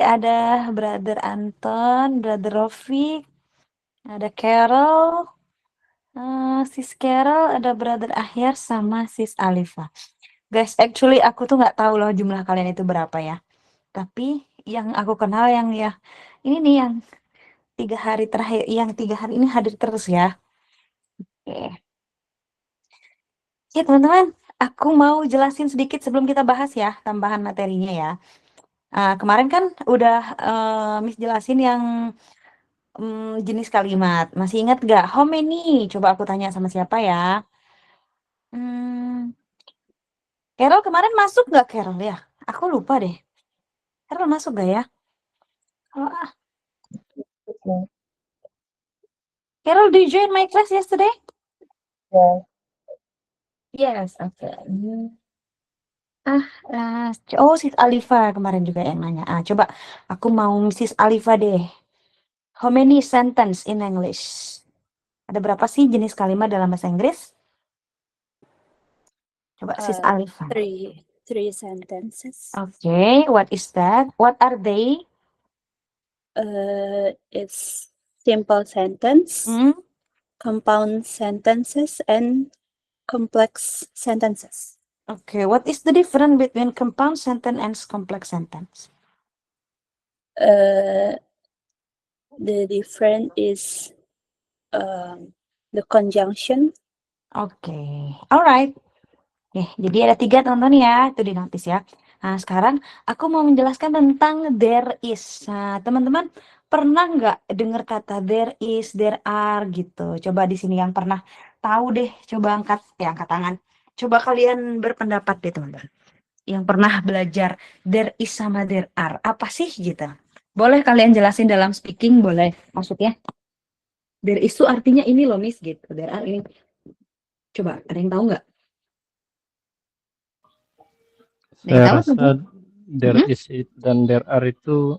ada Brother Anton, Brother Rofik, ada Carol, Sis Carol, ada Brother Ahyar sama Sis Alifa. Guys, actually aku tuh nggak tahu loh jumlah kalian itu berapa ya. Tapi yang aku kenal yang ya ini nih yang 3 hari terakhir, yang 3 hari ini hadir terus ya. Oke. Ya teman-teman, aku mau jelasin sedikit sebelum kita bahas ya tambahan materinya ya. Kemarin kan udah Miss jelasin yang jenis kalimat. Masih ingat gak? How many? Coba aku tanya sama siapa ya? Hmm, Carol kemarin masuk gak Carol ya? Aku lupa deh. Carol masuk gak ya? Oh, Okay. Carol, did you join my class yesterday? Yeah. Yes, okay. Oh, Sis Alifa kemarin juga yang nanya. Coba aku mau Sis Alifa deh. How many sentence in English? Ada berapa sih jenis kalimat dalam bahasa Inggris? Coba Sis Alifa. Three sentences. Okay, what is that? What are they? It's simple sentence, Hmm? compound sentences, and complex sentences. Okay, what is the difference between compound sentence and complex sentence? The difference is the conjunction. Okay, alright. Jadi ada 3 teman-teman ya, itu di notis ya. Nah, sekarang aku mau menjelaskan tentang there is. Nah, teman-teman pernah nggak dengar kata there is, there are gitu? Coba di sini yang pernah tahu deh, coba angkat tangan. Coba kalian berpendapat deh teman-teman. Yang pernah belajar there is sama there are, apa sih gitu? Boleh kalian jelasin dalam speaking, boleh. Maksudnya there is itu artinya ini loh Miss gitu, there are ini. Coba ada yang tahu nggak? Saya rasa there is it dan there are itu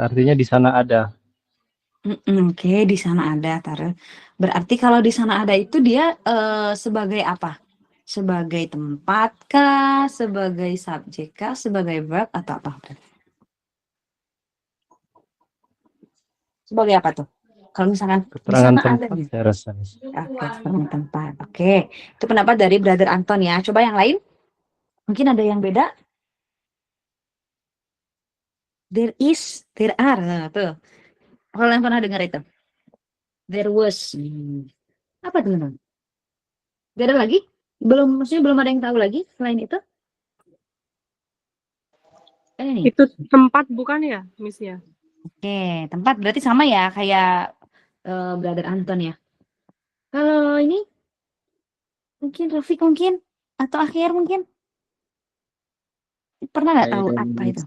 artinya di sana ada. Oke, di sana ada, taruh. Berarti kalau di sana ada itu dia sebagai apa? Sebagai tempat kah? Sebagai subjek kah? Sebagai verb atau apa? Sebagai apa tuh? Kalau misalkan di Keterangan sana ada tempat nih. saya rasa. Oke, keterangan tempat. Oke, itu pendapat dari Brother Anton ya. Coba yang lain. Mungkin ada yang beda. There is, there are. Nah, tuh. Kalau yang pernah dengar itu. There was. Apa tuh? Gak ada lagi? Maksudnya belum ada yang tahu lagi selain itu? Itu tempat bukan ya, Miss ya? Oke, tempat berarti sama ya kayak Brother Anton ya. Kalau ini mungkin Rafiq mungkin atau Akhir mungkin pernah nggak tahu apa itu?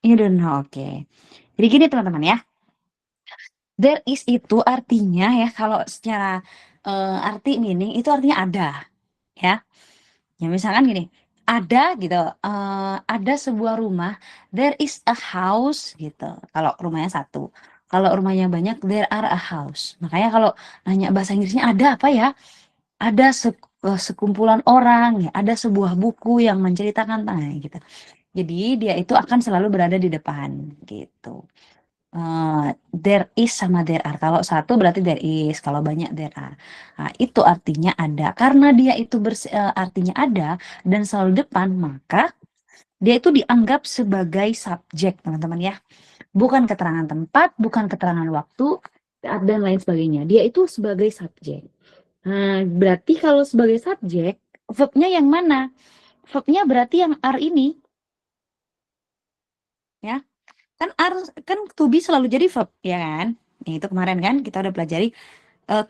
You don't know, oke. Jadi gini teman-teman ya. There is itu artinya ya kalau secara arti meaning itu artinya ada ya. Ya misalkan gini, ada gitu, ada sebuah rumah, there is a house gitu. Kalau rumahnya satu, kalau rumahnya banyak, there are a house. Makanya kalau nanya bahasa Inggrisnya ada apa ya? Ada sekumpulan orang ya, ada sebuah buku yang menceritakan tentang gitu. Jadi dia itu akan selalu berada di depan gitu. There is sama there are. Kalau satu berarti there is, kalau banyak there are. Nah, itu artinya ada. Karena dia itu artinya ada dan selalu depan, maka dia itu dianggap sebagai subjek, teman-teman ya. Bukan keterangan tempat, bukan keterangan waktu, dan lain sebagainya. Dia itu sebagai subjek. Nah, berarti kalau sebagai subjek, verb-nya yang mana? Verb-nya berarti yang are ini. Ya. Kan to be selalu jadi verb, ya kan? Ya, itu kemarin kan kita udah pelajari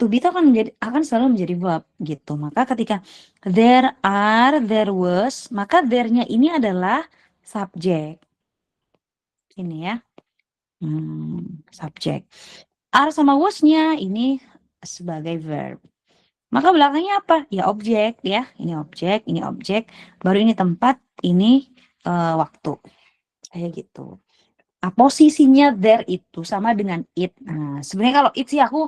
to be itu akan selalu menjadi verb gitu. Maka ketika there are, there was, maka there-nya ini adalah subjek. Ini ya. Subjek. Are sama was-nya ini sebagai verb. Maka belakangnya apa? Ya objek ya. Ini objek, baru ini tempat, ini waktu. Kayak gitu. Posisinya there itu sama dengan it. Nah, sebenarnya kalau it sih aku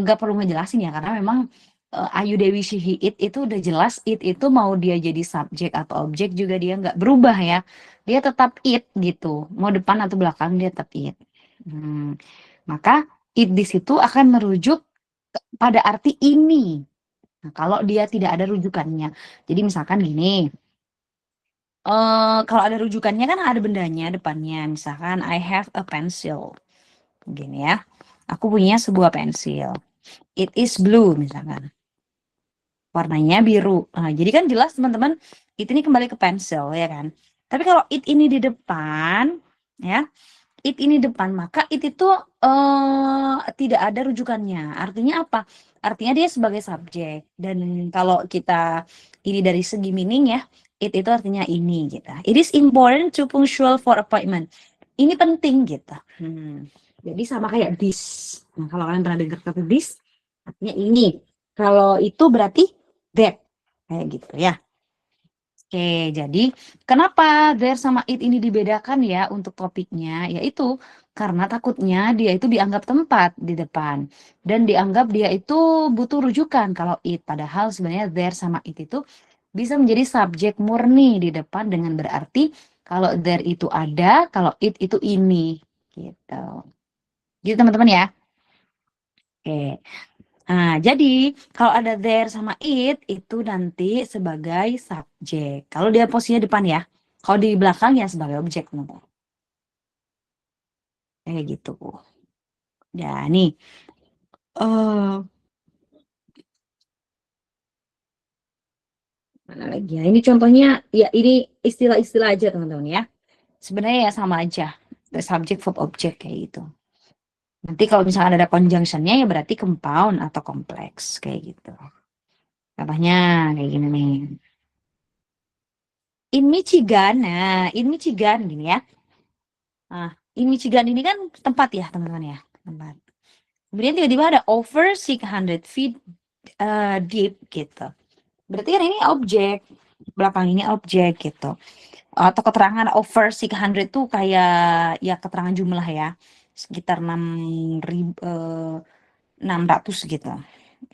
nggak perlu ngejelasin ya karena memang Ayu Dewi she he it itu udah jelas it itu mau dia jadi subjek atau objek juga dia nggak berubah ya. Dia tetap it gitu. Mau depan atau belakang dia tetap it. Maka it di situ akan merujuk pada arti ini. Nah, kalau dia tidak ada rujukannya. Jadi misalkan gini, kalau ada rujukannya kan ada bendanya depannya. Misalkan I have a pencil. Gini ya. Aku punya sebuah pensil. It is blue misalkan. Warnanya biru. Nah, jadi kan jelas teman-teman, it ini kembali ke pensil ya kan. Tapi kalau it ini di depan, ya, it ini depan, maka it itu tidak ada rujukannya. Artinya apa? Artinya dia sebagai subjek. Dan kalau kita ini dari segi meaning ya, it itu artinya ini gitu. It is important to punctual for appointment. Ini penting gitu. Jadi sama kayak this. Nah, kalau kalian pernah dengar kata this, artinya ini. Kalau itu berarti that. Kayak gitu ya. Oke, jadi kenapa there sama it ini dibedakan ya untuk topiknya? Yaitu karena takutnya dia itu dianggap tempat di depan. Dan dianggap dia itu butuh rujukan kalau it. Padahal sebenarnya there sama it itu bisa menjadi subjek murni di depan dengan berarti kalau there itu ada, kalau it itu ini. Gitu. Gitu teman-teman ya. Oke. Nah, jadi kalau ada there sama it itu nanti sebagai subjek. Kalau dia posisinya depan ya. Kalau di belakang ya sebagai objek. Kayak gitu. Ya, nih. Mana lagi ya? Ini contohnya, ya ini istilah-istilah aja teman-teman ya. Sebenarnya ya sama aja. The subject verb object kayak gitu. Nanti kalau misalnya ada conjunction-nya ya berarti compound atau kompleks kayak gitu. Contohnya kayak gini nih. In Michigan, nah in Michigan gini ya. Nah, in Michigan ini kan tempat ya teman-teman ya. Tempat. Kemudian tiba-tiba ada over 600 feet deep gitu. Berarti kan ini objek. Belakang ini objek gitu. Atau keterangan over 600 tuh kayak ya keterangan jumlah ya. Sekitar 600 gitu.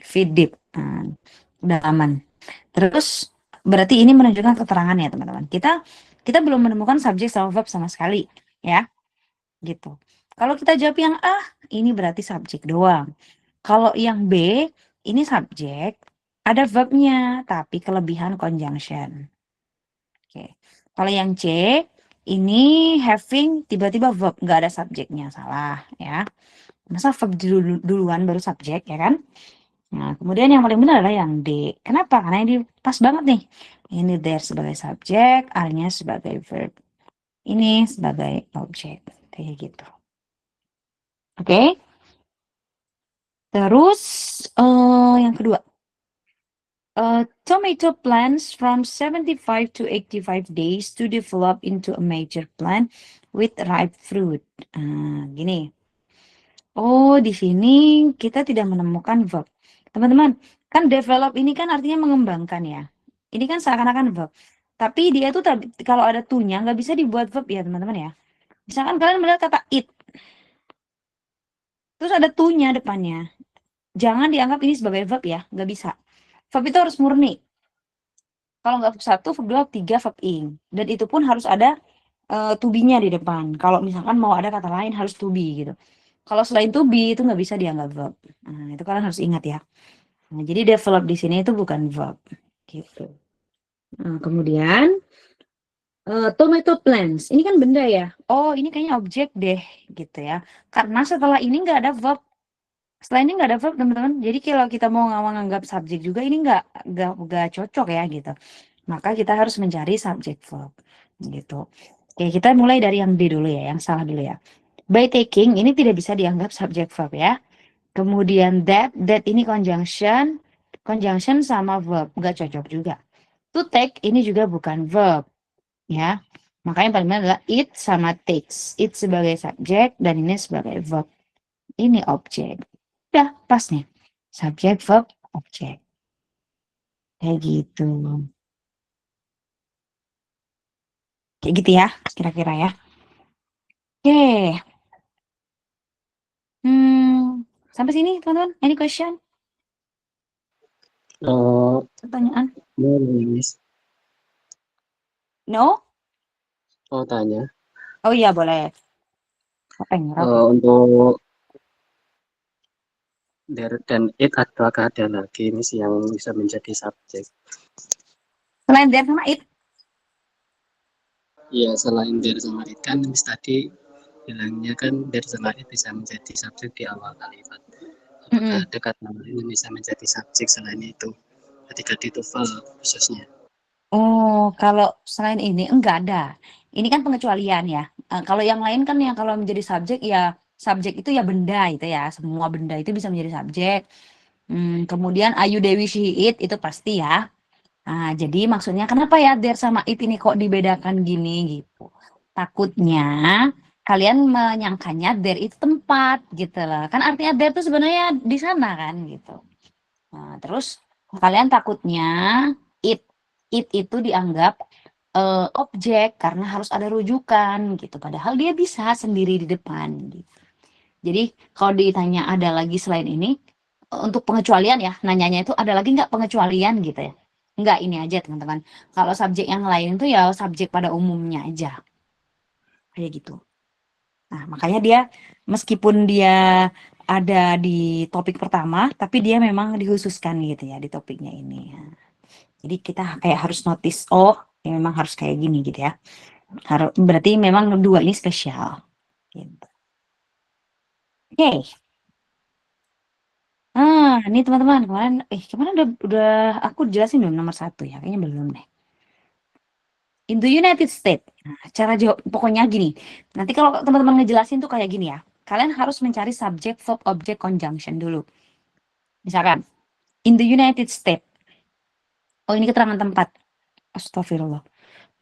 Feet deep. Kedalaman. Terus berarti ini menunjukkan keterangan ya teman-teman. Kita belum menemukan subjek sama verb sama sekali ya. Gitu. Kalau kita jawab yang A, ini berarti subjek doang. Kalau yang B, ini subjek, ada verbnya, tapi kelebihan conjunction. Oke. Kalau yang C, ini having tiba-tiba verb, nggak ada subjeknya, salah ya. Masa verb duluan baru subjek ya kan? Nah, kemudian yang paling benar adalah yang D. Kenapa? Karena ini pas banget nih. Ini there sebagai subjek, are-nya sebagai verb. Ini sebagai objek. Kayak gitu. Oke. Terus yang kedua. Tomato plants from 75 to 85 days to develop into a major plant with ripe fruit. Gini. Oh, di sini kita tidak menemukan verb. Teman-teman, kan develop ini kan artinya mengembangkan ya. Ini kan seakan-akan verb. Tapi dia tuh kalau ada to-nya nggak bisa dibuat verb ya teman-teman ya. Misalkan kalian melihat kata it. Terus ada to-nya depannya. Jangan dianggap ini sebagai verb ya, nggak bisa. Verb itu harus murni. Kalau nggak verb 1, verb 2, verb 3, verb ing. Dan itu pun harus ada to be-nya di depan. Kalau misalkan mau ada kata lain harus to be gitu. Kalau selain to be itu nggak bisa dianggap verb. Nah, itu kalian harus ingat ya. Nah, jadi develop di sini itu bukan verb. Gitu. Nah, kemudian tomato plants. Ini kan benda ya. Oh, ini kayaknya objek deh gitu ya. Karena setelah ini nggak ada verb. Setelah ini nggak ada verb teman-teman. Jadi kalau kita mau nganggap subjek juga ini nggak cocok ya gitu. Maka kita harus mencari subjek verb gitu. Oke, kita mulai dari yang D dulu ya, yang salah dulu ya. By taking ini tidak bisa dianggap subjek verb ya. Kemudian that ini conjunction sama verb nggak cocok juga. To take ini juga bukan verb ya. Makanya yang paling benar adalah it sama takes. It sebagai subjek dan ini sebagai verb. Ini objek. Udah pas nih. Subjek, verb, objek. Kayak gitu. Kayak gitu ya, kira-kira ya. Oke. Sampai sini teman-teman. Any question? Pertanyaan? Miss. No? Oh, tanya. Oh iya, boleh. Apa yang nyerap? Untuk there dan it, apakah ada lagi Miss yang bisa menjadi subjek? Selain there sama it? Iya, selain there sama it kan Miss tadi bilangnya kan there sama it bisa menjadi subjek di awal kalimat. Apakah ada kata lain yang bisa menjadi subjek selain itu? Ketika di TOEFL khususnya. Oh, kalau selain ini enggak ada. Ini kan pengecualian ya. Kalau yang lain kan yang kalau menjadi subjek ya subjek itu ya benda itu ya. Semua benda itu bisa menjadi subjek. Kemudian Ayu Dewi She It itu pasti ya. Nah, jadi maksudnya kenapa ya there sama it ini kok dibedakan gini gitu. Takutnya kalian menyangkanya there itu tempat gitu loh. Kan artinya there itu sebenarnya di sana kan gitu. Nah, terus kalian takutnya it itu dianggap objek karena harus ada rujukan gitu. Padahal dia bisa sendiri di depan gitu. Jadi kalau ditanya ada lagi selain ini, untuk pengecualian ya, nanyanya itu ada lagi nggak pengecualian gitu ya? Nggak, ini aja teman-teman. Kalau subjek yang lain itu ya subjek pada umumnya aja. Kayak gitu. Nah, makanya dia meskipun dia ada di topik pertama, tapi dia memang dikhususkan gitu ya di topiknya ini. Jadi kita kayak harus notice, oh ya memang harus kayak gini gitu ya. Berarti memang dua ini spesial. Gitu. Oke. Ini teman-teman kemarin udah aku jelasin belum nomor 1 ya? Kayaknya belum deh. In the United States. Nah, cara jawab pokoknya gini. Nanti kalau teman-teman ngejelasin tuh kayak gini ya. Kalian harus mencari subject, verb, object, conjunction dulu. Misalkan, in the United States. Oh, ini keterangan tempat. Astagfirullah.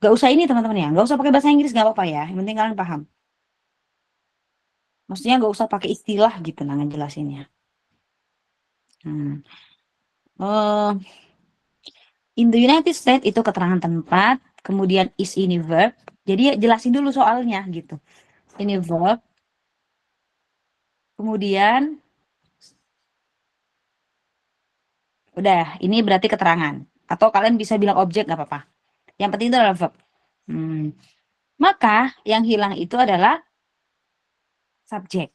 Gak usah ini teman-teman ya. Gak usah pakai bahasa Inggris, gak apa-apa ya. Yang penting kalian paham. Maksudnya gak usah pakai istilah gitu nah ngejelasinnya. In the United States itu keterangan tempat, kemudian is ini verb. Jadi jelasin dulu soalnya gitu. Ini verb. Kemudian udah, ini berarti keterangan. Atau kalian bisa bilang objek gak apa-apa. Yang penting itu adalah verb. Maka yang hilang itu adalah subjek.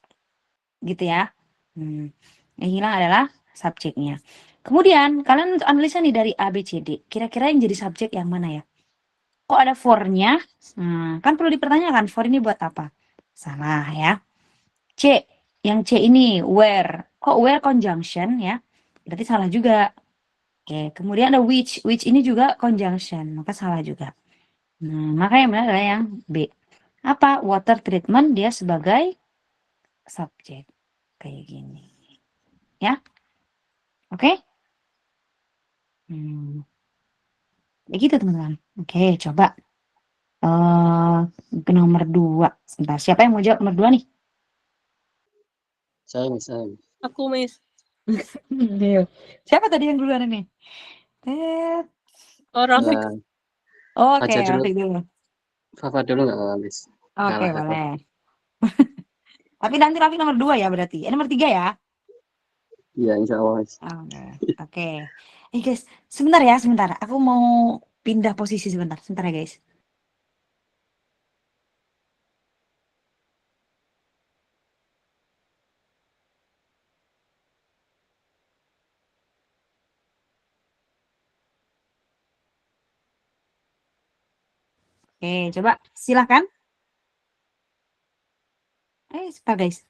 Gitu ya. Yang hilang adalah subjeknya. Kemudian kalian untuk analisa nih dari A, B, C, D. Kira-kira yang jadi subjek yang mana ya? Kok ada for-nya? Kan perlu dipertanyakan, for ini buat apa? Salah ya. C, yang C ini where. Kok where conjunction ya? Berarti salah juga. Oke, kemudian ada which ini juga conjunction, maka salah juga. Maka yang benar adalah yang B. Apa? Water treatment dia sebagai subjek. Kayak gini. Ya? Oke? Begitu teman-teman. Oke, coba. Ke nomor 2. Sebentar, siapa yang mau jawab nomor 2 nih? Saya, Miss. Aku, Miss. Siapa tadi yang duluan ini? Oh, Rafiq. Oke, Rafiq dulu. Fafa dulu nggak apa-apa, Miss. Oke, boleh. Tapi nanti Rafiq nomor 2 ya berarti. Nomor 3 ya? Iya, insya Allah, Miss. Oke. Guys, sebentar ya, sebentar. Aku mau pindah posisi sebentar. Sebentar ya, guys. Oke, coba silakan. Sebentar, guys.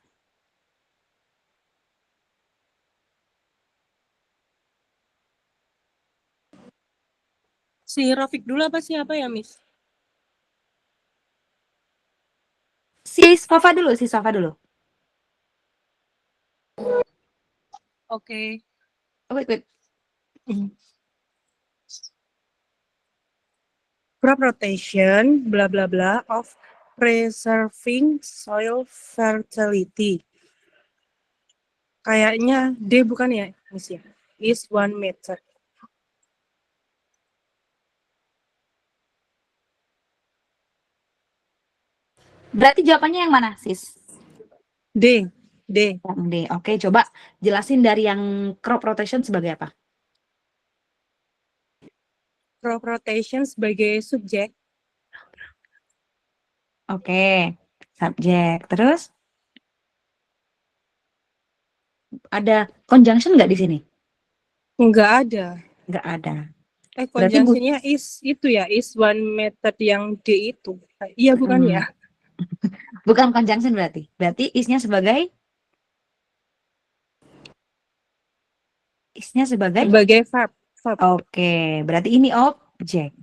Si Rafiq dulu apa siapa ya, Miss? Si Safa dulu. Oke. Wait. Crop rotation, bla bla bla, of preserving soil fertility. Kayaknya D bukan ya, Miss ya? Is one method. Berarti jawabannya yang mana, sis? D. Yang D. Oke, coba jelasin dari yang crop rotation sebagai apa? crop rotation sebagai subjek. Oke, subjek. Terus ada conjunction nggak di sini? Nggak ada. Nggak ada. Berarti Conjunctionnya is itu ya, is one method yang D itu. Iya bukan ya? bukan conjunction berarti. Berarti isnya sebagai Sebagai verb. Oke, berarti ini objek.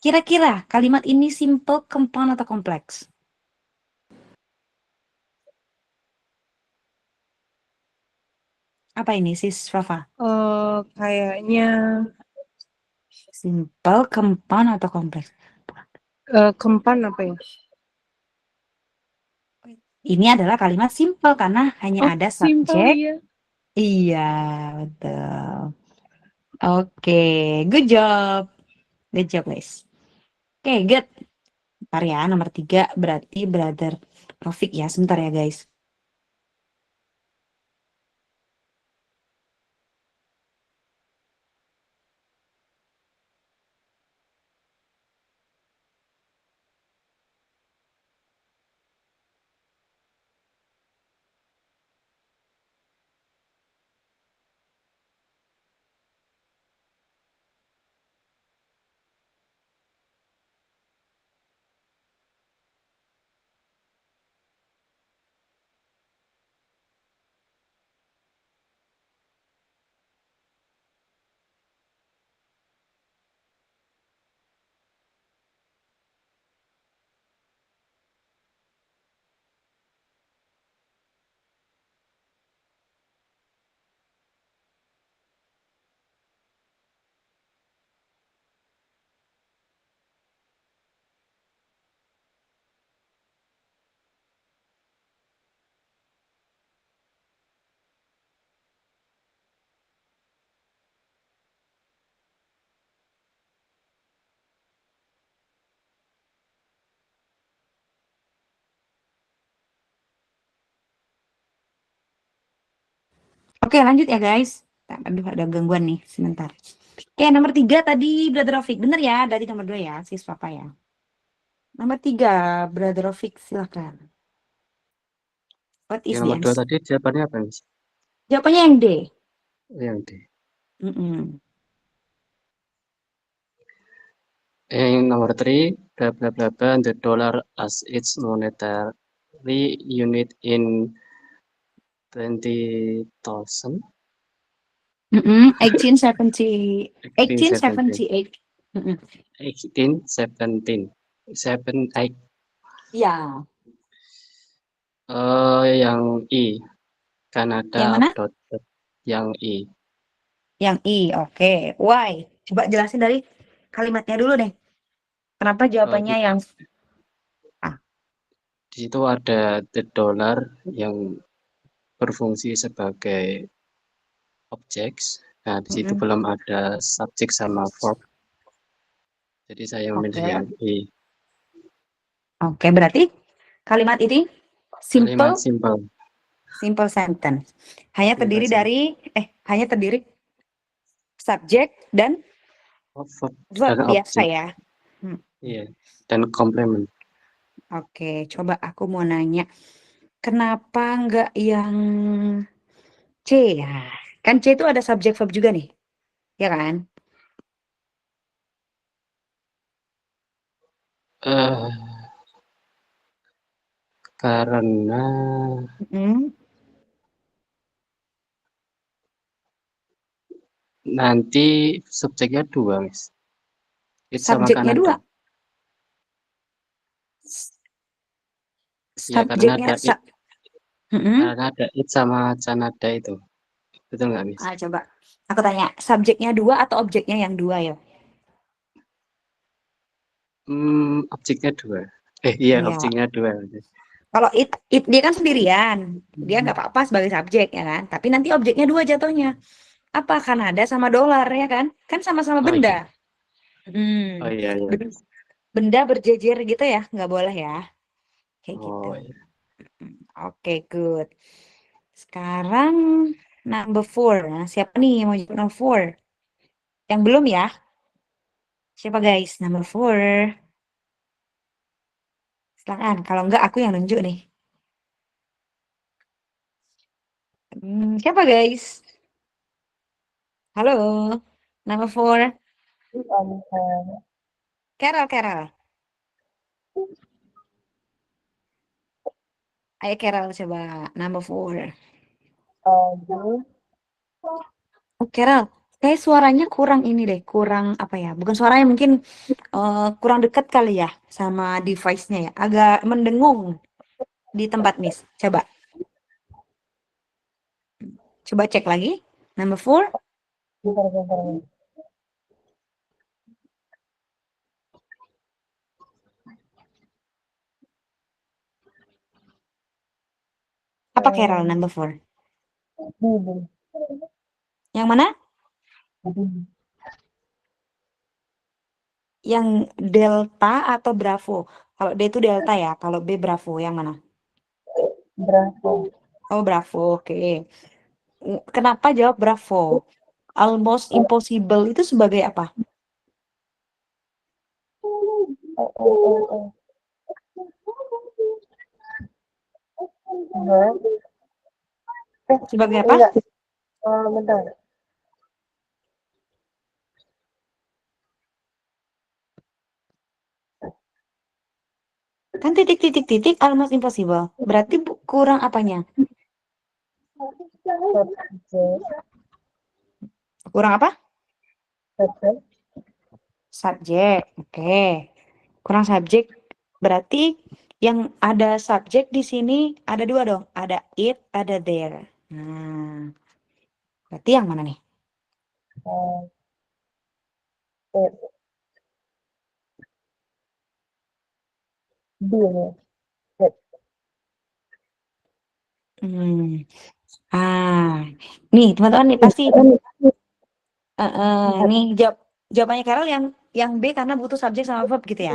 Kira-kira kalimat ini simple, compound, atau kompleks? Apa ini, Sis Fafa? Kayaknya Simple, compound, atau kompleks? compound apa ya? Ini adalah kalimat simple karena hanya ada Simple subjek. ya. Iya, betul. Oke, good job. Good job, guys. Oke, good. Bentar ya, nomor 3 berarti Brother Rofik ya. Sebentar ya, guys. Oke, lanjut ya, guys. Aduh, ada gangguan nih. Sebentar. Oke, nomor 3 tadi Brother Rofik. Bener ya, dari nomor 2 ya, Sis Papa ya. Nomor 3, Brother Rofik, silakan. What is Yang the nomor 2 answer? tadi jawabannya apa, Miss? Jawabannya yang D. Yang D. Mm-mm. Yang nomor 3, bla bla bla bla, the dollar as its monetary unit in 20,000. 1878. 1817. 1878. Mm-mm. 1817. 78. Ya. Yang I. Kanada Yang mana? uploaded. Yang I. Yang I. Oke. Why? Coba jelasin dari kalimatnya dulu deh. Kenapa jawabannya yang Di situ ada the dollar yang berfungsi sebagai objek. Nah, di situ belum ada subjek sama verb. Jadi saya memilih yang I. Oke, berarti kalimat ini Kalimat simple simple. sentence. Hanya terdiri Simple dari hanya terdiri subjek dan verb verb dan biasa objek. ya. Iya. Dan komplement. Oke, coba aku mau nanya, kenapa nggak yang C ya? Kan C itu ada subjek verb juga nih, ya kan? Karena nanti subjeknya 2, Miss. It sama Subjeknya Kanada. 2. Ya, karena Subjeknya ada it. Karena ada it sama Kanada itu. Betul nggak, Miss? Coba aku tanya, subjeknya 2 atau objeknya yang 2 ya? Objeknya 2. Iya, Iya. objeknya 2. Kalau it dia kan sendirian, dia nggak apa-apa sebagai subjek ya kan. Tapi nanti objeknya 2 jatuhnya. Apa? Kanada sama dolar ya kan? Kan sama-sama benda. Oh iya, iya. Benda berjejer gitu ya, nggak boleh ya. Kayak gitu. Iya. Oke, good. Sekarang number 4. Nah, siapa nih yang mau jawab number 4? Yang belum ya? Siapa guys? Number 4. Silakan. Kalau enggak aku yang nunjuk nih. Siapa guys? Halo. Number 4. Carol. Ayo Carol coba. Number 4. Oh Carol, kayak suaranya kurang ini deh. Kurang apa ya? Bukan suaranya mungkin kurang dekat kali ya sama device-nya ya. Agak mendengung di tempat Miss. Coba cek lagi. Number 4. Apa Carol number 4? Yang mana? Yang Delta atau Bravo? Kalau D itu Delta ya, kalau B Bravo. Yang mana? Oh Bravo, oke. Kenapa jawab Bravo? Almost impossible itu sebagai apa? Sebagai apa? Kan titik almost impossible. Berarti kurang apanya? Kurang apa? Subjek. Oke. Kurang subjek. Berarti yang ada subjek di sini ada 2 dong. Ada it, ada there. Nah, berarti yang mana nih? Nih teman-teman nih pasti nih jawabannya Carol yang B karena butuh subjek sama verb gitu ya.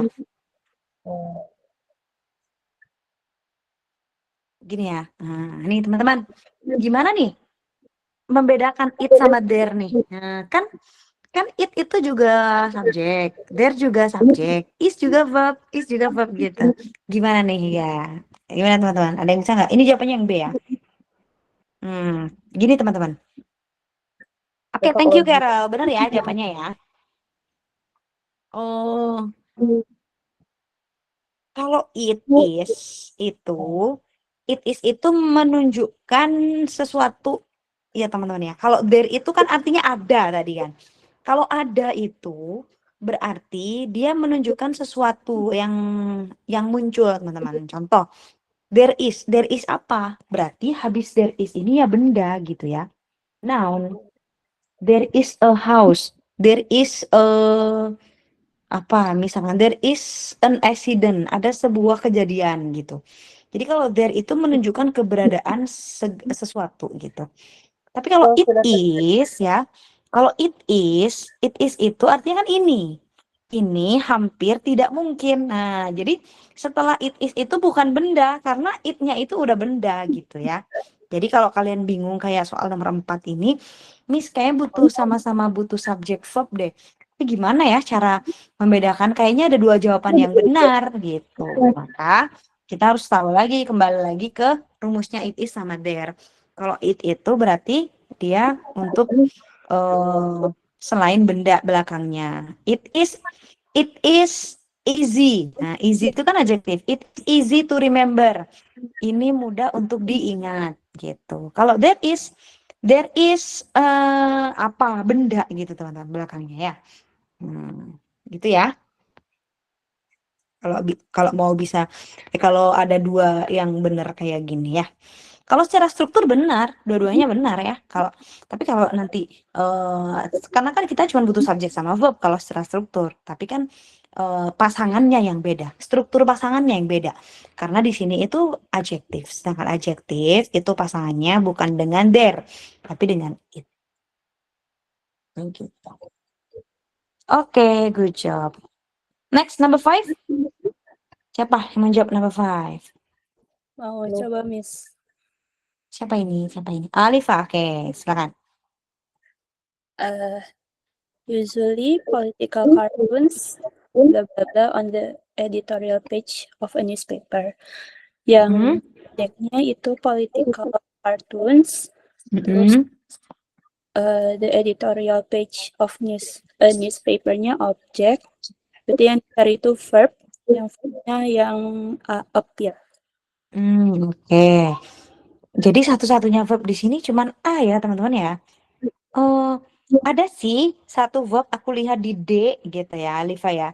Gini ya. Nih teman-teman, gimana nih membedakan it sama there nih? Nah, kan it itu juga subjek, there juga subjek, is juga verb gitu. Gimana nih ya? Gimana teman-teman? Ada yang bisa nggak? Ini jawabannya yang B ya. Gini teman-teman. Oke, thank you Carol. Benar ya jawabannya ya. Oh, kalau it is itu menunjukkan sesuatu ya teman-teman ya. Kalau there itu kan artinya ada tadi kan. Kalau ada itu berarti dia menunjukkan sesuatu yang muncul teman-teman. Contoh, there is apa? Berarti habis there is ini ya benda gitu ya. Noun. There is a house. There is apa misalkan there is an accident, ada sebuah kejadian gitu. Jadi kalau there itu menunjukkan keberadaan sesuatu gitu. Tapi kalau it is ya, kalau it is itu artinya kan ini hampir tidak mungkin. Nah, jadi setelah it is itu bukan benda karena it-nya itu udah benda gitu ya. Jadi kalau kalian bingung kayak soal nomor 4 ini, Miss kayaknya sama-sama butuh subjek verb deh. Tapi gimana ya cara membedakan? Kayaknya ada 2 jawaban yang benar gitu. Maka kita harus tahu lagi, kembali lagi ke rumusnya it is sama there. Kalau it itu berarti dia untuk selain benda belakangnya. It is easy. Nah, easy itu kan adjektif. It's easy to remember. Ini mudah untuk diingat gitu. Kalau there is apa benda gitu teman-teman belakangnya ya. Gitu ya. Kalau mau bisa kalau ada 2 yang benar kayak gini ya. Kalau secara struktur benar, dua-duanya benar ya. Tapi kalau nanti karena kan kita cuma butuh subjek sama verb kalau secara struktur. Tapi kan pasangannya yang beda, struktur pasangannya yang beda. Karena di sini itu adjektif, sedangkan adjektif itu pasangannya bukan dengan there, tapi dengan it. Gitu. Oke, good job. Next, number 5. Siapa yang menjawab number 5? Mau coba Miss. Siapa ini? Alifa, oke, silakan. Usually political cartoons, blah blah blah, on the editorial page of a newspaper. Yang subjeknya itu political cartoons, terus the editorial page of newspapernya objek, berarti yang cari itu verb, yang verbnya yang appear. Oke. Jadi satu-satunya verb di sini cuman A ya teman-teman ya. Ada sih satu verb aku lihat di D gitu ya, Liva ya.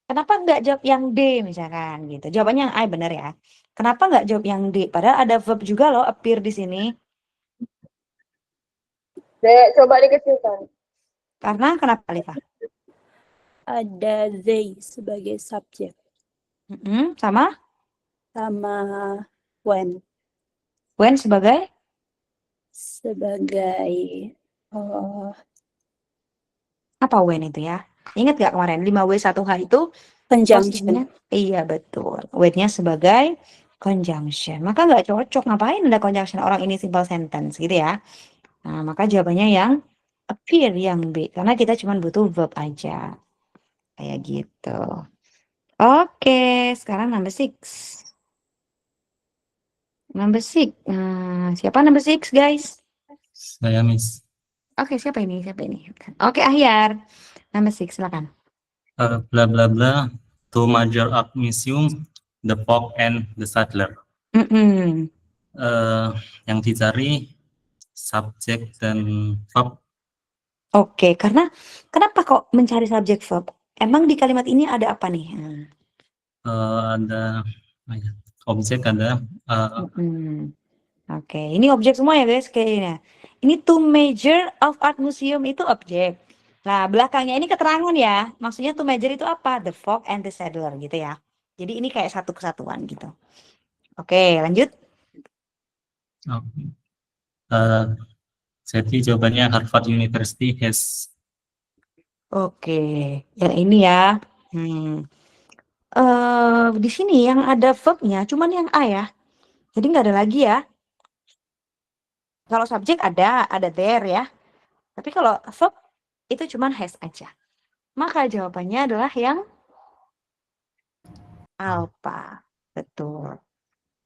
Kenapa nggak jawab yang D misalkan gitu? Jawabannya yang A benar ya. Kenapa nggak jawab yang D? Padahal ada verb juga loh appear di sini. Coba dikecilkan. Karena kenapa Liva? Ada they sebagai subjek Sama when sebagai apa when itu ya? Ingat gak kemarin 5W1H itu conjunction. Iya betul. When-nya sebagai conjunction. Maka nggak cocok. Ngapain ada conjunction orang ini simple sentence gitu ya. Nah, maka jawabannya yang appear yang B. Karena kita cuma butuh verb aja. Kayak gitu. Oke, sekarang number 6. Number 6. Nah, siapa number 6 guys? Saya Miss. Oke, siapa ini? Oke, Ahyar. Number 6, silakan. Bla bla bla. To major art museum, the Fog and the Saddler. Yang dicari subjek dan verb. Oke, karena kenapa kok mencari subjek verb? Emang di kalimat ini ada apa nih? Ada objek, ada. Oke, ini objek semua ya guys kayaknya. Ini to major of art museum itu objek. Nah, belakangnya ini keterangan ya. Maksudnya to major itu apa? The Fog and the Saddler gitu ya. Jadi ini kayak satu kesatuan gitu. Oke, lanjut. Jadi jawabannya Harvard University has. Oke, yang ini ya. Di sini yang ada verbnya cuman yang A ya. Jadi nggak ada lagi ya. Kalau subjek ada there ya. Tapi kalau verb itu cuman has aja. Maka jawabannya adalah yang alpha. Betul.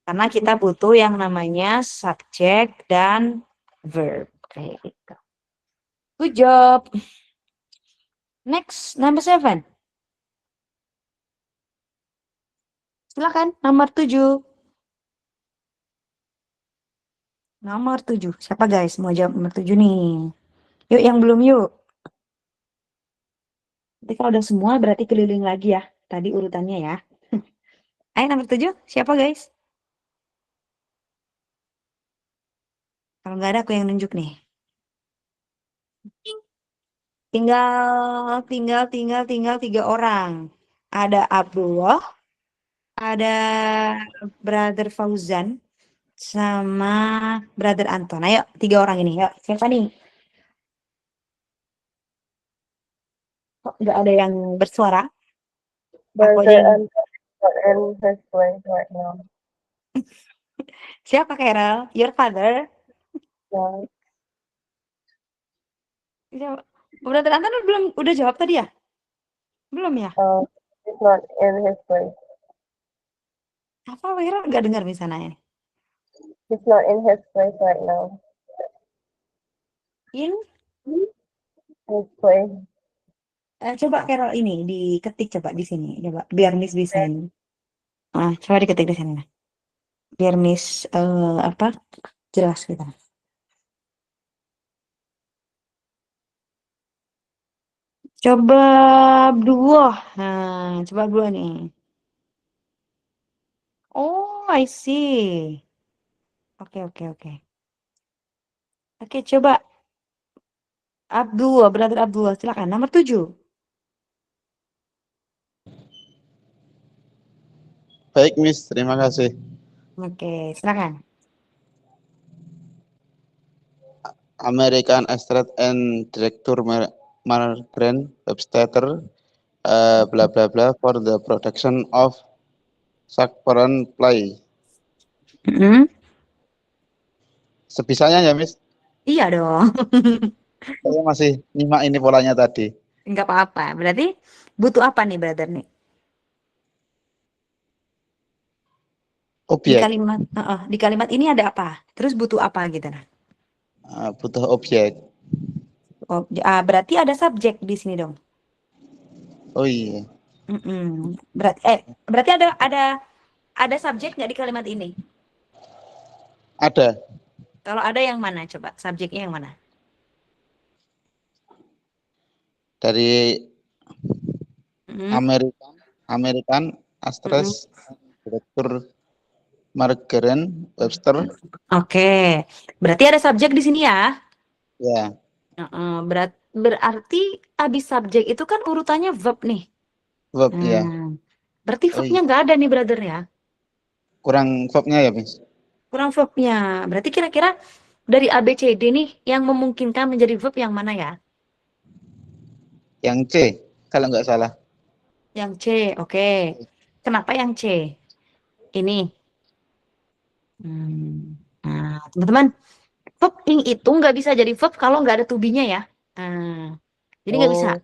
Karena kita butuh yang namanya subjek dan verb. Kayak gitu. Good job. Next, number 7. Silakan, nomor 7. Nomor 7. Siapa guys mau jawab nomor 7 nih? Yuk yang belum yuk. Nanti kalau udah semua berarti keliling lagi ya. Tadi urutannya ya. Ayo nomor 7. Siapa guys? Kalau nggak ada aku yang nunjuk nih. Tinggal 3 orang. Ada Abdullah, ada Brother Fauzan, sama Brother Anton. Ayo 3 orang ini. Yuk, siapa nih? Kok nggak ada yang bersuara? Brother Anton in his place right now. Siapa Carol? Your father? Yeah. Siapa? Brother Anton udah jawab tadi ya? Belum ya? He's not in his place. Apa Wira nggak dengar misalnya? He's not in his place right now. In? His place. Coba Carol ini diketik coba di sini, coba biar Miss bisa ini. Coba diketik di sini. Biar Miss jelas gitu. Coba dua. Nah, coba dua nih. Oh, I see. Oke. Oke, coba. Brother Abdullah, silakan. Nomor 7. Baik, Miss. Terima kasih. Oke, silakan. American Astronaut and Director Margaret Webster, bla bla bla, for the production of Shakespeare play. Mm-hmm. Sebisanya ya, Miss? Iya dong. Saya masih nyimak ini polanya tadi. Enggak apa-apa. Berarti butuh apa nih, brother nih? Di Objek, kalimat, di kalimat ini ada apa? Terus butuh apa gitu nah? butuh objek. Berarti ada subjek di sini dong. Oh iya, Berarti ada subjek nggak di kalimat ini? ada Kalau ada yang mana coba? Subjeknya yang mana? dari Mm, American Astres Direktur Margaret Webster. Oke. Berarti ada subjek di sini ya? Ya, Berarti abis subjek itu kan urutannya verb nih. verb ya. Berarti Oh verbnya iya. nggak ada nih, brother ya? Kurang verbnya ya, Miss? Kurang verbnya. Berarti kira-kira dari A, B, C, D nih yang memungkinkan menjadi verb yang mana ya? Yang C, kalau nggak salah. Yang C, oke. Kenapa yang C? Ini. Nah, teman-teman, verb ing itu nggak bisa jadi verb kalau nggak ada to be-nya ya. Jadi nggak bisa.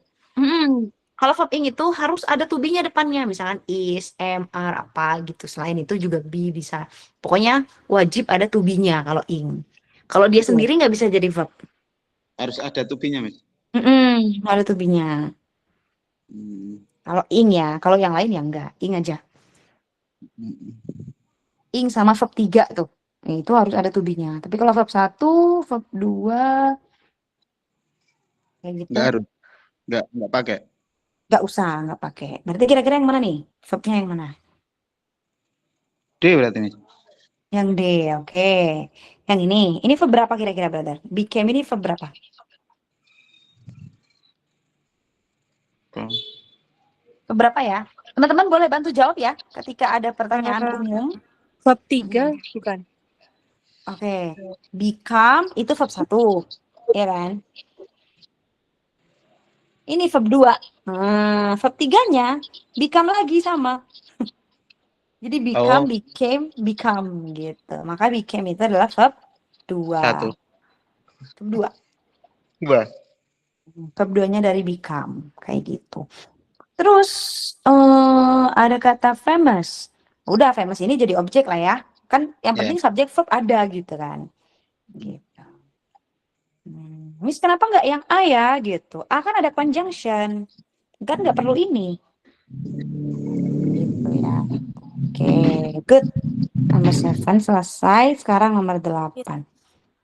Kalau verb ing itu harus ada to be-nya depannya, misalkan is, am, are, apa gitu. Selain itu juga be bisa. Pokoknya wajib ada to be-nya kalau ing. Kalau dia Itu sendiri nggak bisa jadi verb. harus ada tubinya, Miss. Ada to be-nya. Kalau ing ya, kalau yang lain ya enggak, ing aja. Ing sama verb 3 tuh. Itu harus ada to be-nya. Tapi kalau verb 1, verb 2 kayak gitu. Nggak harus, nggak pakai. Nggak usah, nggak pakai. Berarti kira-kira yang mana nih? Verbnya yang mana? D berarti, Miss. Yang D, oke. Yang ini verb berapa kira-kira, brother? Became ini verb berapa? Verb berapa ya? Teman-teman boleh bantu jawab ya ketika ada pertanyaan umum. Verb 3 bukan? Oke. Become itu verb 1, ya kan? Ini verb 2. Verb 3-nya become lagi sama. Jadi become, became, become gitu. Maka became itu adalah verb 2. 1. Verb 2. 2. Verb 2-nya dari become, kayak gitu. Terus ada kata famous. Udah, famous ini jadi objek lah ya. Kan yang penting subjek verb ada gitu kan. Gitu. Miss kenapa nggak yang A ya gitu? A kan ada conjunction. Kan nggak perlu ini. Gitu ya. Oke, good. Nomor 7 selesai. Sekarang nomor 8.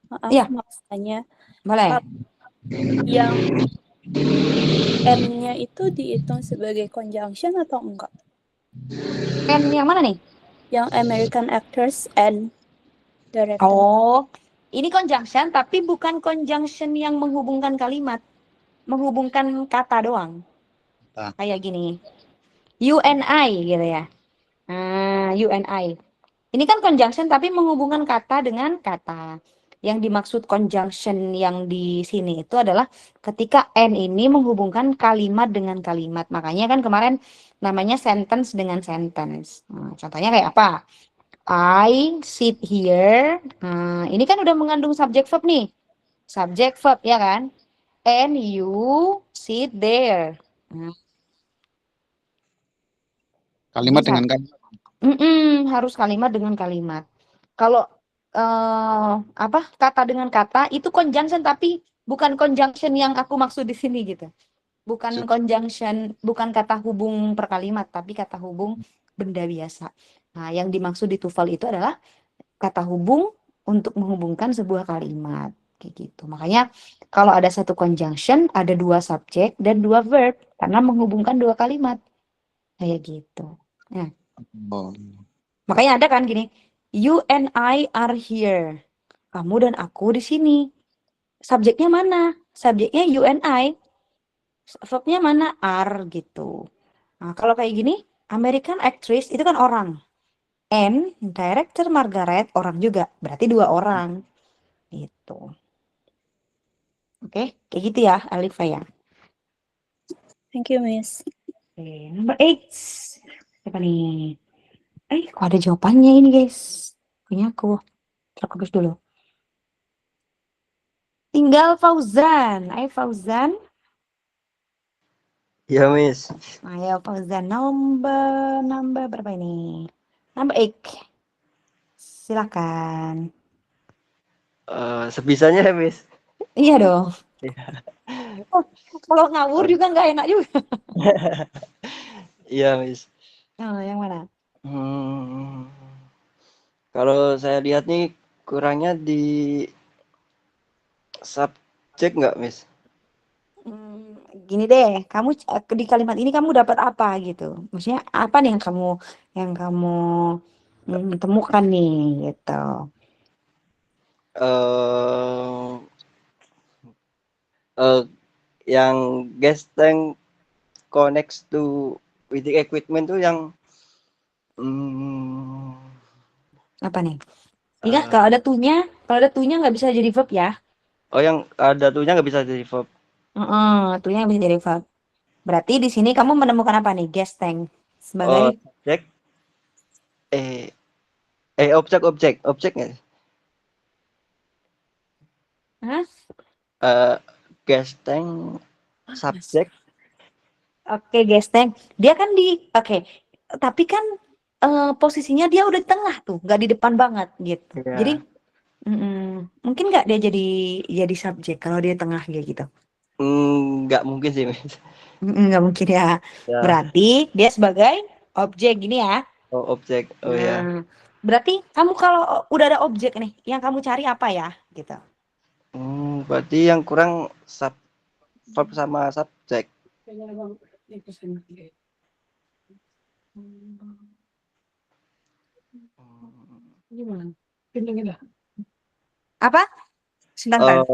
Maaf, Iya. maksudnya Boleh. yang M-nya itu dihitung sebagai conjunction atau enggak? N yang mana nih? Yang American Actors and Directors. Oh, ini conjunction tapi bukan conjunction yang menghubungkan kalimat. Menghubungkan kata doang. Kayak gini. You and I gitu ya. You and I. Ini kan conjunction tapi menghubungkan kata dengan kata. Yang dimaksud conjunction yang di sini itu adalah ketika and ini menghubungkan kalimat dengan kalimat. Makanya kan kemarin namanya sentence dengan sentence. Contohnya kayak apa? I sit here. Ini kan udah mengandung subject verb nih. Subject verb ya kan? And you sit there. Kalimat dengan kalimat. Harus kalimat dengan kalimat. Kalau kata dengan kata itu conjunction tapi bukan conjunction yang aku maksud di sini gitu. Bukan conjunction, bukan kata hubung per kalimat tapi kata hubung benda biasa. Nah, yang dimaksud di TOEFL itu adalah kata hubung untuk menghubungkan sebuah kalimat kayak gitu. Makanya kalau ada satu conjunction ada 2 subjek dan 2 verb karena menghubungkan 2 kalimat. Kayak gitu. Nah. Makanya ada kan gini, you and I are here. Kamu dan aku di sini. Subjeknya mana? Subjeknya you and I. Verbnya mana? Are gitu. Nah, kalau kayak gini, American actress itu kan orang. And director Margaret orang juga. Berarti 2 orang. Gitu. Oke, kayak gitu ya, Alifa ya. Thank you, Miss. Oke, number 8. Siapa nih? Kok ada jawabannya ini guys? Punya aku. Terkubus dulu. Tinggal Fauzan. Ayo Fauzan. Ya, Miss. Ayo Fauzan. Number berapa ini? Number 8. Silakan. Sebisanya ya, Miss. Iya dong. Iya. Oh, kalau ngawur juga nggak enak juga. Iya, Miss. Oh, yang mana? Kalau saya lihat nih kurangnya di subjek nggak, Miss? Gini deh, kamu di kalimat ini kamu dapat apa gitu? Maksudnya apa nih yang kamu temukan nih gitu? Yang gas tank connects to with the equipment tuh yang Apa nih? Ingat kalau ada tunya nggak bisa jadi verb ya. oh, yang ada tuhnya nggak bisa jadi verb. Tunya nggak bisa jadi verb. Berarti di sini kamu menemukan apa nih? Gas tank sebagai Subjek. Objek nggak sih? Hah? Gas tank subjek. Oke, gas tank. Dia kan tapi kan posisinya dia udah di tengah tuh, nggak di depan banget gitu. Iya. Jadi mungkin nggak dia jadi subjek kalau dia tengah kayak gitu. Nggak mungkin sih, Miss. Nggak mungkin ya. Ya. Berarti dia sebagai objek gini ya. Oh, objek. Oh ya. Berarti kamu kalau udah ada objek nih, yang kamu cari apa ya gitu. Berarti yang kurang verb sama subjek. Apa? Sebentar.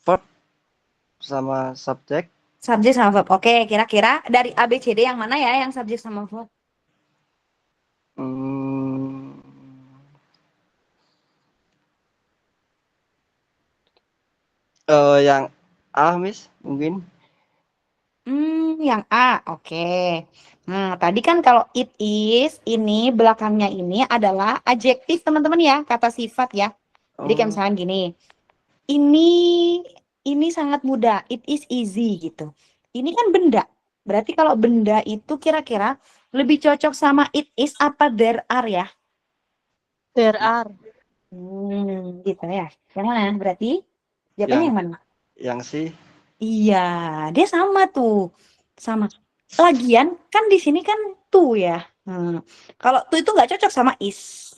Verb sama subjek. Subjek sama verb. Oke, kira-kira dari A, B, C, D yang mana ya yang subjek sama verb? Yang A, Miss, mungkin. Yang A, oke. Nah, tadi kan kalau it is, ini belakangnya ini adalah adjektif teman-teman ya, kata sifat ya. Jadi kayak misalkan gini, ini sangat mudah, it is easy gitu. Ini kan benda, berarti kalau benda itu kira-kira lebih cocok sama it is apa there are ya? There are. Gitu ya. Yang mana berarti? Jawabannya yang mana? Yang C. Iya, dia sama tuh. Sama. Lagian kan di sini kan to ya. Kalau to itu nggak cocok sama is.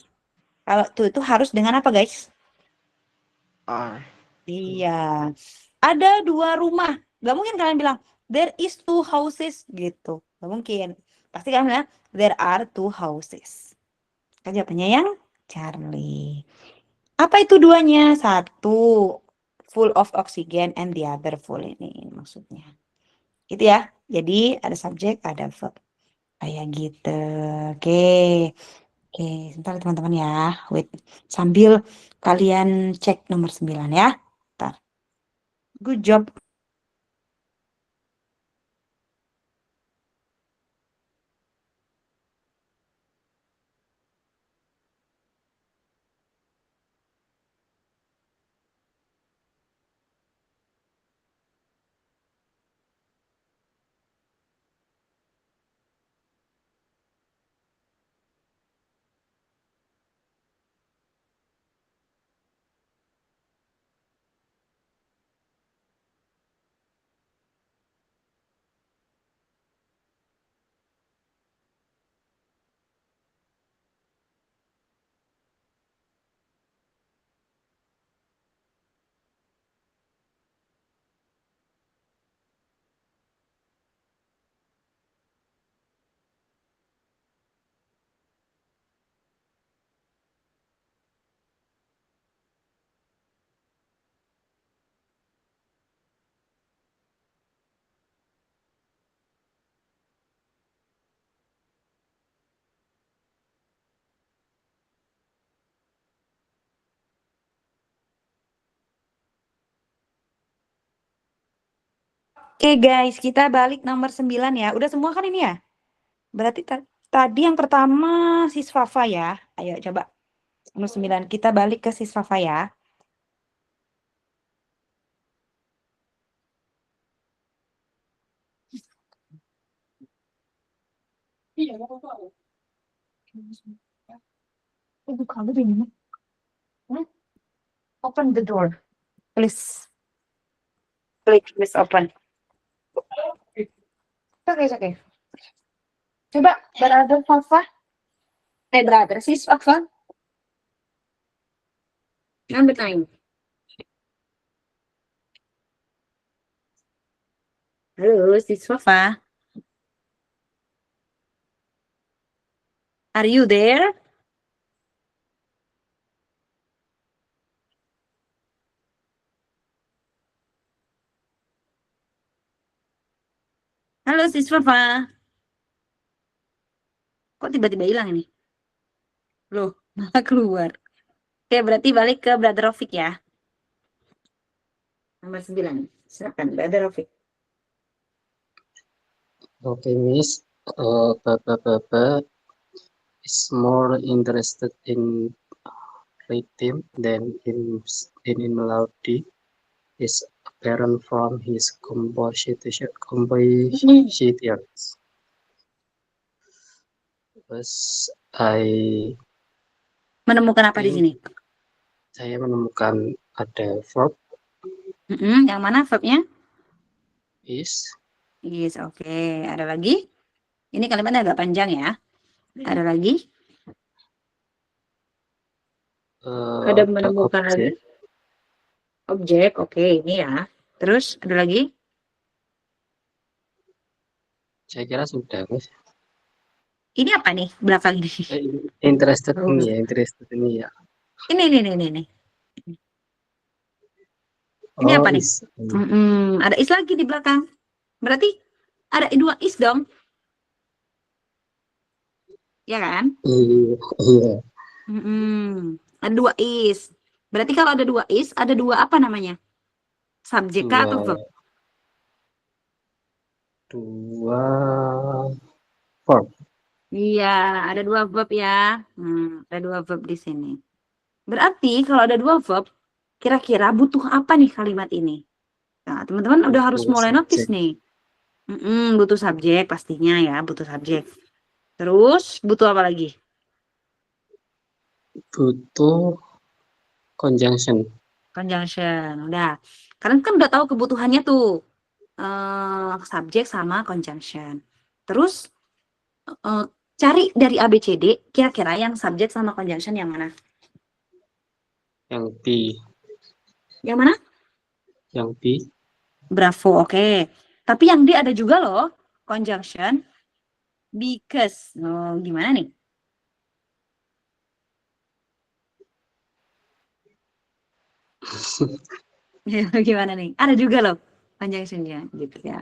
Kalau to itu harus dengan apa, guys? R. Iya. Ada 2 rumah. Gak mungkin kalian bilang there is 2 houses gitu. Gak mungkin. Pasti kalian bilang there are 2 houses. Kan jawabannya yang Charlie. Apa itu duanya? Satu full of oxygen and the other full ini maksudnya. Gitu ya. Jadi ada subjek, ada verb. Kayak gitu. Oke. Oke, sebentar teman-teman ya. Wait. Sambil kalian cek nomor 9 ya. Bentar. Good job. Oke guys, kita balik nomor 9 ya. Udah semua kan ini ya? Berarti tadi yang pertama Sisfafa ya. Ayo coba. Nomor 9 kita balik ke Sisfafa ya. Open the door, please. Please open. Okay. Coba brother Fafa. Brother sis Fafa. Number 9. Halo, sis Fafa. Are you there? Halo, sis Fafa. Kok tiba-tiba hilang ini? Loh, malah keluar. Oke, berarti balik ke Brother Rafiq ya. Nomor 9. Silakan, Brother Rafiq. Okay, Miss. Papa is more interested in rhythm than in melody. Is apparent from his compositions. Terus Menemukan apa di sini? saya menemukan ada verb Yang mana verbnya? is. Is, oke. Ada lagi? Ini kalimatnya agak panjang ya. Ada lagi? Ada menemukan lagi? Objek, oke. Ini ya. Terus ada lagi? Saya kira sudah, Mas. Ini apa nih belakang ini? Interested ini ya. Ini. Ini apa nih? Ada is lagi di belakang. Berarti ada 2 is dong. Ya kan? Iya. Ada 2 is. Berarti kalau ada 2 is, ada 2 apa namanya? Subjek atau verb? 2 verb. Iya, ada 2 verb ya. Ada 2 verb di sini. Berarti kalau ada 2 verb, kira-kira butuh apa nih kalimat ini? Nah, teman-teman udah harus mulai notice nih. Butuh subjek pastinya ya, butuh subjek. Terus butuh apa lagi? Butuh conjunction. Udah. Kalian kan udah tahu kebutuhannya tuh. Subjek sama conjunction. Terus cari dari ABCD, kira-kira yang subjek sama conjunction yang mana? Yang B. Yang mana? Yang B. Bravo, oke. Tapi yang D ada juga loh, conjunction. Because. Gimana nih? Gimana nih? Ada juga loh conjunction-nya gitu ya.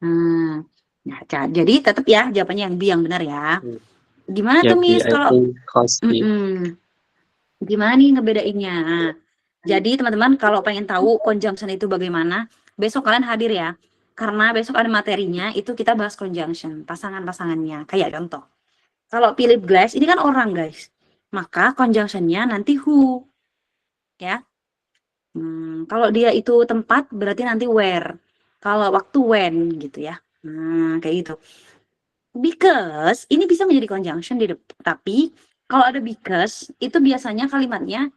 Nah, jadi tetap ya jawabannya yang B yang benar ya. Gimana tuh Miss kalau gimana nih ngebedainnya? Jadi teman-teman kalau pengen tahu conjunction itu bagaimana, besok kalian hadir ya. Karena besok ada materinya, itu kita bahas conjunction, pasangan-pasangannya. Kayak contoh. Kalau Philip Glass, ini kan orang guys. Maka conjunction-nya nanti who. Ya. Kalau dia itu tempat, berarti nanti where. Kalau waktu when gitu ya. Kayak gitu. Because, ini bisa menjadi conjunction di depan. Tapi, kalau ada because, itu biasanya kalimatnya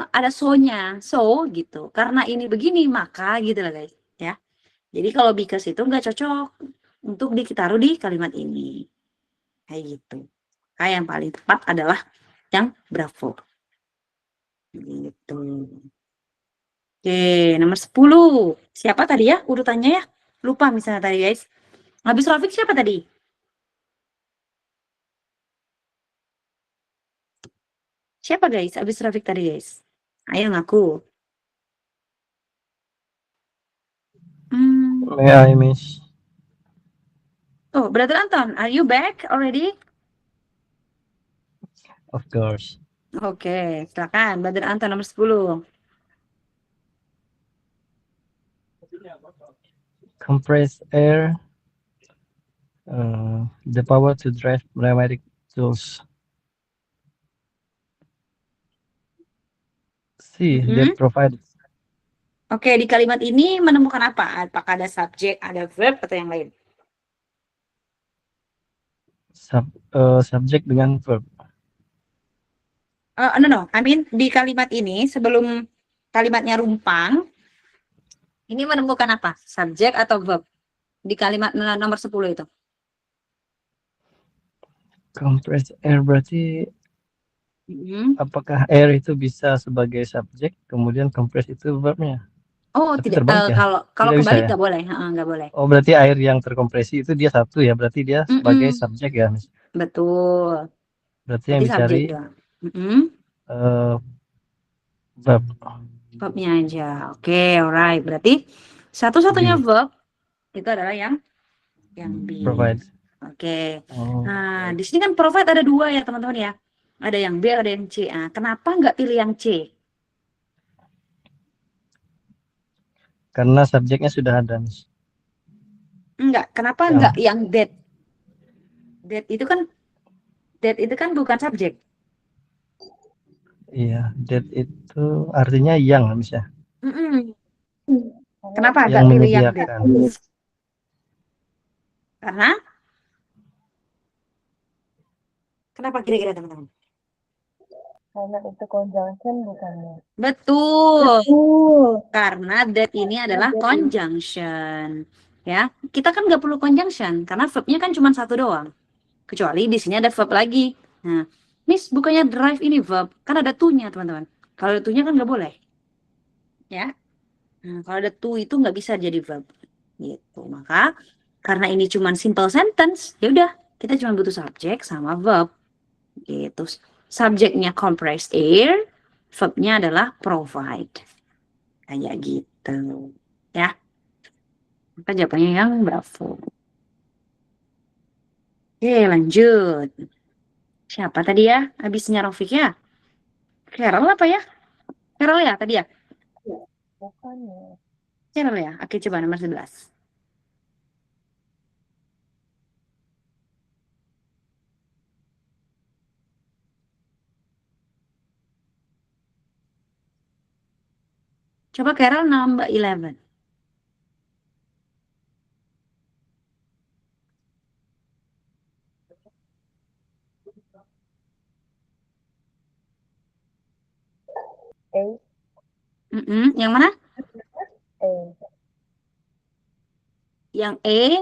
ada so-nya. So, gitu. Karena ini begini, maka gitu lah guys. Ya. Jadi, kalau because itu nggak cocok untuk ditaruh di kalimat ini. Kayak gitu. Kayak yang paling tepat adalah yang bravo. Gitu. Oke, nomor 10. Siapa tadi ya urutannya ya? Lupa misalnya tadi guys. Habis Rafiq siapa tadi? Siapa guys? Habis Rafiq tadi guys. Ayo ngaku. May I, Miss? Oh, Brother Anton, are you back already? Of course. Oke, silakan Brother Anton nomor 10. Compressed air, the power to drive pneumatic tools. See, that provides. Oke, di kalimat ini menemukan apa? Apakah ada subjek, ada verb, atau yang lain? subjek dengan verb. No. I mean di kalimat ini sebelum kalimatnya rumpang, ini menemukan apa? Subjek atau verb? Di kalimat nomor 10 itu. Compressed air berarti apakah air itu bisa sebagai subjek, kemudian compress itu verbnya? Oh, Tapi tidak. terbalik ya? Kalau Tidak bisa kebalik ya? nggak boleh. Nggak boleh. Oh, berarti air yang terkompresi itu dia satu ya, berarti dia sebagai subjek ya, Miss? Betul. Berarti yang dicari verb. Verbnya aja. Oke, alright. Berarti satu-satunya verb itu adalah yang B. Provide. Oke. Nah, di sini kan provide ada 2 ya, teman-teman ya. Ada yang B, ada yang C. Kenapa nggak pilih yang C? Karena subjeknya sudah ada, Miss. Enggak. Kenapa nggak yang that? That itu kan bukan subjek. Iya, that itu artinya yang, Miss ya. Kenapa yang nggak pilih yang that? menyediakan. Karena kenapa kira-kira, teman-teman? Karena itu conjunction bukannya. Betul. Karena that ini adalah conjunction. Ya, kita kan nggak perlu conjunction karena verbnya kan cuma satu doang. Kecuali di sini ada verb lagi. Nah, Miss, bukannya drive ini verb, kan ada to-nya, teman-teman. Kalau ada to-nya kan nggak boleh. Ya. Nah, kalau ada to itu nggak bisa jadi verb. Gitu. Maka karena ini cuma simple sentence, ya udah, kita cuma butuh subjek sama verb. Gitu. Subjeknya compressed air, verbnya adalah provide. Kayak gitu. Ya. Maka jawabannya yang bravo. Oke, lanjut. Siapa tadi ya? Habisnya Rafiq ya? Carol apa ya? Carol ya tadi ya? Bukan ya. Carol ya? Oke, coba nomor 11. Coba Carol number 11. Yang mana? Yang E?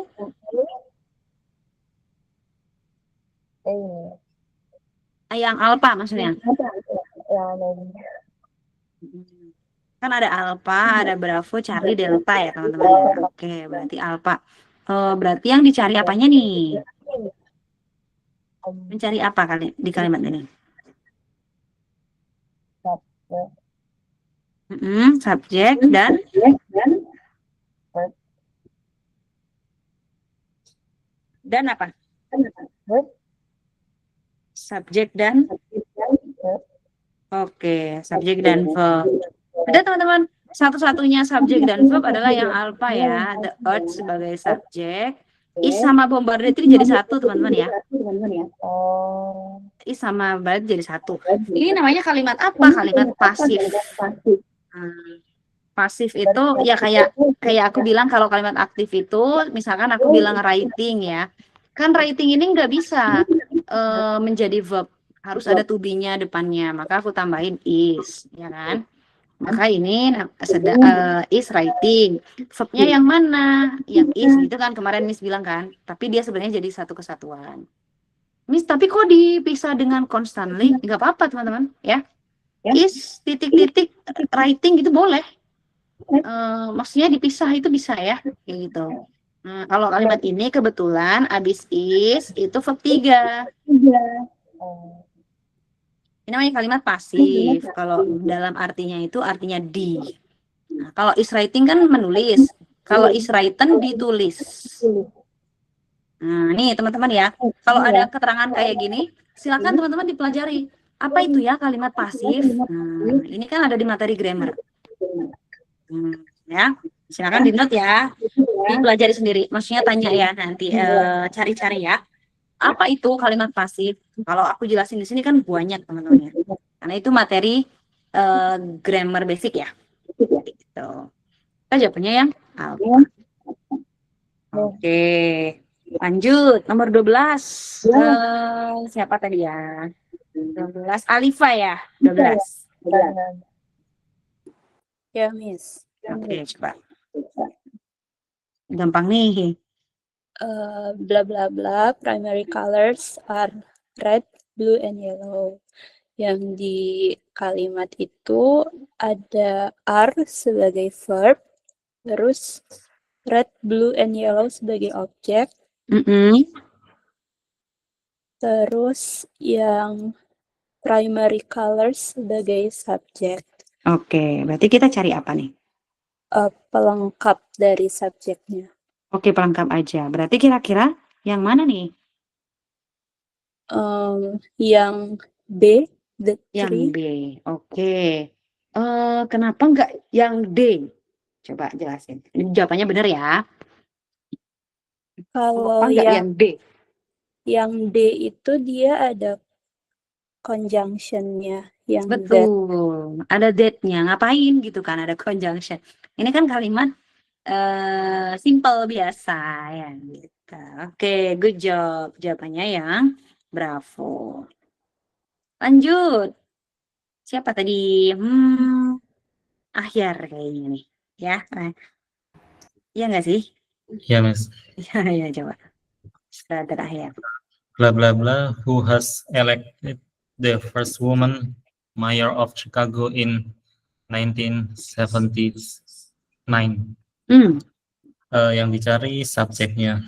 Yang alpha maksudnya? Kan ada alpha, ada bravo, charlie, delta ya teman-teman ya. Oke, berarti alpha. Berarti yang dicari apanya nih? Mencari apa kali di kalimat ini? Subjek dan apa? Subjek dan oke, subjek dan verb. Ada teman-teman, satu-satunya subjek dan verb adalah yang alpha ya, the earth sebagai subjek, is sama bombardier itu jadi satu teman-teman ya. Is sama bombardier jadi satu. Ini namanya kalimat apa? Kalimat pasif. Pasif itu ya kayak aku bilang kalau kalimat aktif itu, misalkan aku bilang writing ya, kan writing ini nggak bisa menjadi verb, harus ada to be-nya depannya, maka aku tambahin is, ya kan? Maka ini is writing. Verbnya yang mana? Yang is gitu kan, kemarin Miss bilang kan, tapi dia sebenarnya jadi satu kesatuan. Miss, tapi kok dipisah dengan constantly? Nggak apa-apa teman-teman ya. Is titik-titik writing gitu boleh. Maksudnya dipisah itu bisa ya, kayak gitu. Nah, kalau kalimat ini kebetulan abis is itu verb 3. Ini namanya kalimat pasif. Kalau dalam artinya itu artinya di. Nah, kalau is writing kan menulis. Kalau is written ditulis. Nah, nih teman-teman ya. Kalau ada keterangan kayak gini, silakan teman-teman dipelajari. Apa itu ya kalimat pasif? Nah, ini kan ada di materi grammar. Ya, silakan di note ya, dipelajari sendiri. Maksudnya tanya ya nanti, cari-cari ya. Apa itu kalimat pasif? Kalau aku jelasin di sini kan banyak teman-teman ya. Karena itu materi grammar basic ya. Gitu. Kita jawabannya yang alpha. Oke. Lanjut, nomor 12. Siapa tadi ya? 12, Alifa ya? 12. Ya, Miss. Oke, coba. Gampang nih. Blah blah blah. Primary colors are red, blue, and yellow. Yang di kalimat itu ada are sebagai verb, terus red, blue, and yellow sebagai objek, terus yang primary colors sebagai subjek. Oke, berarti kita cari apa nih? Pelengkap dari subjeknya. Oke, pelengkap aja. Berarti kira-kira yang mana nih? Yang B, the Yang tree. B. Oke. Kenapa nggak yang D? Coba jelasin. Ini jawabannya benar ya. Kalau Kenapa nggak yang D? yang D itu dia ada conjunction-nya. Yang that. Betul. Ada that-nya. Ngapain gitu kan ada conjunction. Ini kan kalimat simple biasa ya gitu. Oke, good job. Jawabannya yang bravo. Lanjut. Siapa tadi? Ahyar kayaknya nih. Ya. Iya nggak sih? Iya, Miss. Iya, coba. Brother Ahyar. Blah blah blah, who has elected the first woman mayor of Chicago in 1979. Yang dicari subjeknya.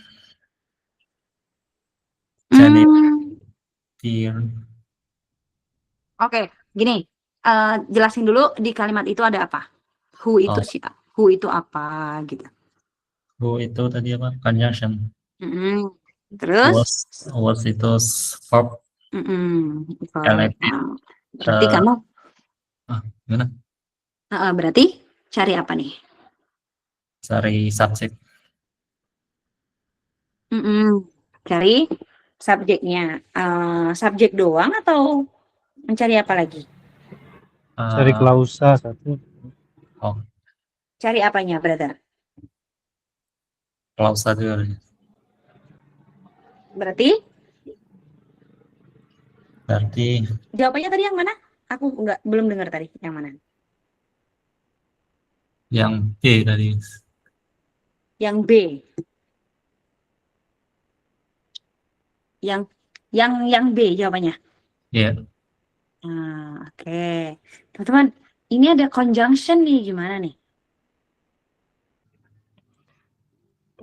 Janet Deere. Oke, gini. Jelasin dulu di kalimat itu ada apa? Who itu siapa? Who itu apa gitu. Who itu tadi apa? Conjunction. Terus? Was itu verb. Elected. Berarti kamu? Gimana? Berarti cari apa nih? Cari subjek. Cari subjeknya. Subjek doang atau mencari apa lagi? Cari klausa satu. Cari apanya, brother? Klausa dulu. Berarti jawabannya tadi yang mana? Aku belum dengar tadi yang mana. Yang B tadi. Yang B. Yang B jawabannya. Iya. Oke. Teman-teman, ini ada conjunction nih, gimana nih?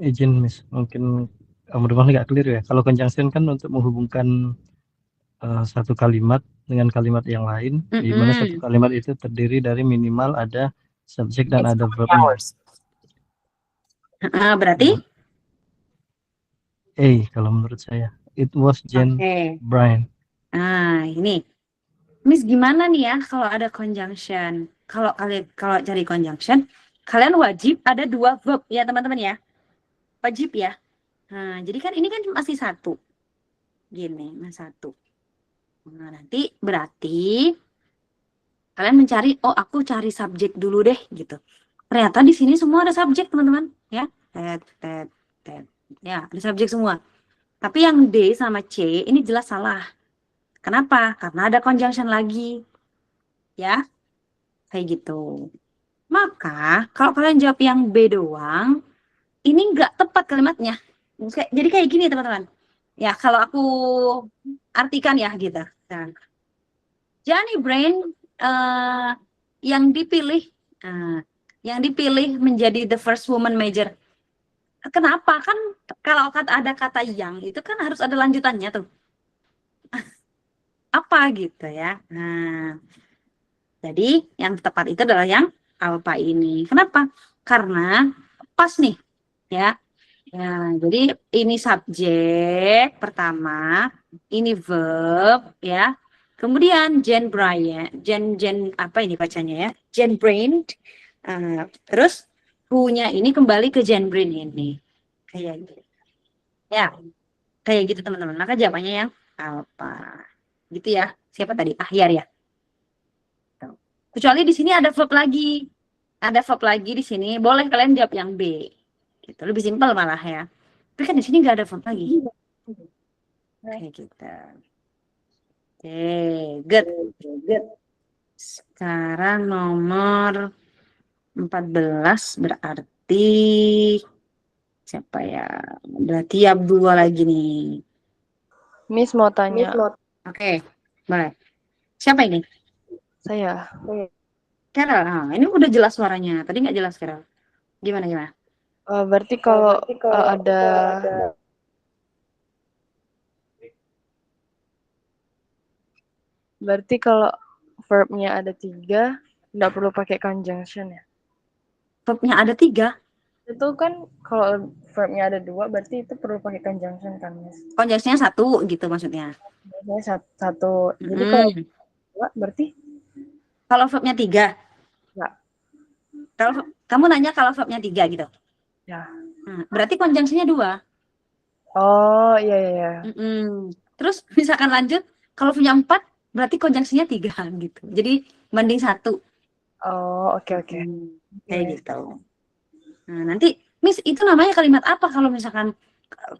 Izin, Miss, mungkin mudah-mudahan nggak clear ya. Kalau conjunction kan untuk menghubungkan satu kalimat dengan kalimat yang lain, di mana satu kalimat itu terdiri dari minimal ada subjek dan ada verbnya. Berarti? Kalau menurut saya, it was Jane Bryan. Ini, Miss, gimana nih ya kalau ada conjunction? Kalau cari conjunction, kalian wajib ada 2 verb ya teman-teman ya. Wajib ya. Jadi kan ini kan masih 1. Gini, masih 1. Nanti berarti kalian mencari, aku cari subjek dulu deh gitu. Ternyata di sini semua ada subjek teman-teman ya. Ya, ada subjek semua. Tapi yang D sama C ini jelas salah. Kenapa? Karena ada conjunction lagi. Ya. Kayak gitu. Maka kalau kalian jawab yang B doang, ini nggak tepat kalimatnya. Jadi kayak gini teman-teman. Ya, kalau aku artikan ya gitu. Nah, Jane Bryan yang dipilih menjadi the first woman mayor. Kenapa? Kan kalau ada kata yang itu kan harus ada lanjutannya tuh. Apa gitu ya. Jadi yang tepat itu adalah yang alpha ini. Kenapa? Karena pas nih ya. Jadi ini subjek pertama, ini verb ya. Kemudian Jane Bryan, Jane apa ini bacanya ya? Jane Bryan. Terus who-nya ini kembali ke Jane Bryan ini. Kayak gitu. Ya. Kayak gitu teman-teman. Maka jawabannya yang alpha. Gitu ya. Siapa tadi? Ahyar ya. Kecuali di sini ada verb lagi. Ada verb lagi di sini. Boleh kalian jawab yang B. Gitu. Lebih simpel malah ya. Tapi kan di sini nggak ada verb lagi. Kayak gitu. Oke, good. Sekarang nomor 14 berarti siapa ya? Berarti Abdullah lagi nih. Miss mau tanya. Oke, boleh. Siapa ini? Saya. Carol. Ah, ini udah jelas suaranya. Tadi nggak jelas, Carol. Gimana? Berarti kalau ada verbnya ada 3, nggak perlu pakai conjunction ya? Verbnya ada 3. Itu kan kalau verbnya ada 2, berarti itu perlu pakai conjunction kan, Miss? Conjunction-nya 1 gitu maksudnya. Biasanya 1. Jadi kalau 2 berarti? Kalau verbnya 3? Enggak. Kalau kamu nanya kalau verbnya 3 gitu? Ya. Berarti conjunction-nya 2. Oh, iya. Terus misalkan lanjut, kalau punya 4, berarti conjunction-nya 3 gitu. Jadi banding 1. Oh, oke. Kayak gitu. Nah, nanti Miss itu namanya kalimat apa kalau misalkan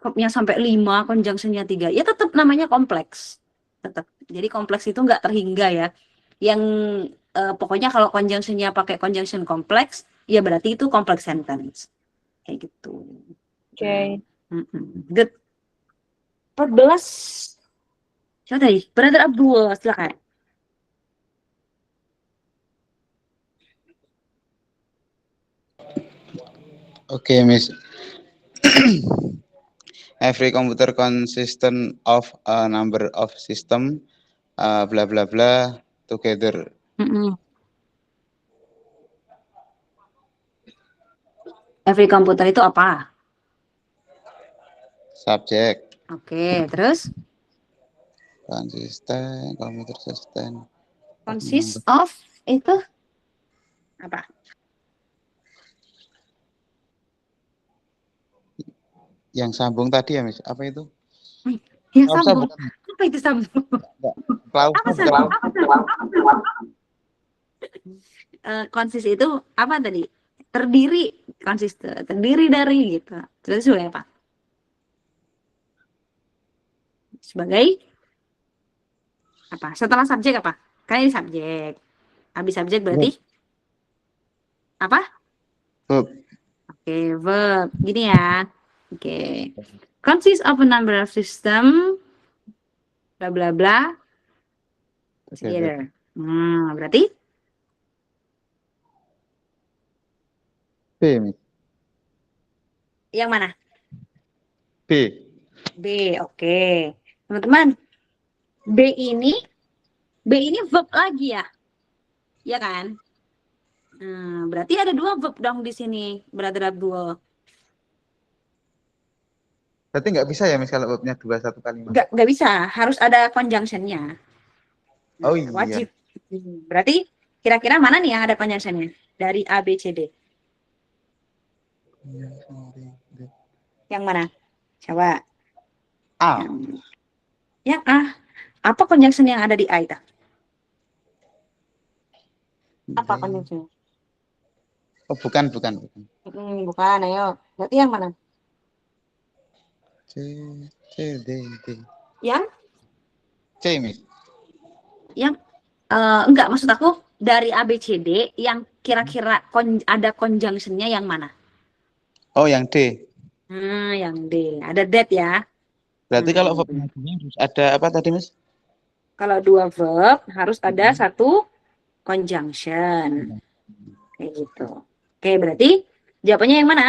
verbnya sampai 5, conjunction-nya 3? Ya tetap namanya kompleks. Tetap. Jadi kompleks itu nggak terhingga ya. Yang pokoknya kalau conjunction-nya pakai conjunction kompleks, ya berarti itu complex sentence. Kayak gitu. Oke. Good. 14. Siapa tadi? Brother Abdul, silakan. Okay, Miss. Every computer consistent of a number of system, blah blah blah together. Every computer itu apa? Subject. Oke, terus? Consistent, computer system. Consist of itu apa? Yang sambung tadi ya, Miss. Apa itu? Yang sambung. Apa itu sambung? Apa sambung? Konsis itu apa tadi? Terdiri, konsisten, terdiri dari gitu. Terus sebagai apa? Sebagai apa? Setelah subjek apa? Kan ini subjek. Habis subjek berarti apa? Verb. Oke, verb. Gini ya. Oke. Consist of a number of system bla bla bla together. Berarti B, Miss. yang mana? B. B, oke. Teman-teman, B ini verb lagi ya? Ya kan? Berarti ada 2 verb dong di sini, Brother Abdul. Berarti nggak bisa ya, Miss, kalau verbnya 2 satu kalimat? Nggak bisa, harus ada conjunction-nya. Oh iya. Wajib. Berarti kira-kira mana nih yang ada conjunction-nya? Dari A, B, C, D. Yang mana? Coba. A. Yang A. Apa conjunction yang ada di A itu? Apa conjunction? Oh, bukan. Bukan, ayo. Berarti yang mana? C, D. Yang? C, Miss. Yang enggak, maksud aku dari A, B, C, D yang kira-kira ada conjunction-nya yang mana? Oh, yang D. Yang D. Ada that ya. Berarti kalau verbnya harus ada apa tadi, Miss? Kalau 2 verb harus ada 1 conjunction. Kayak gitu. Oke, berarti jawabannya yang mana?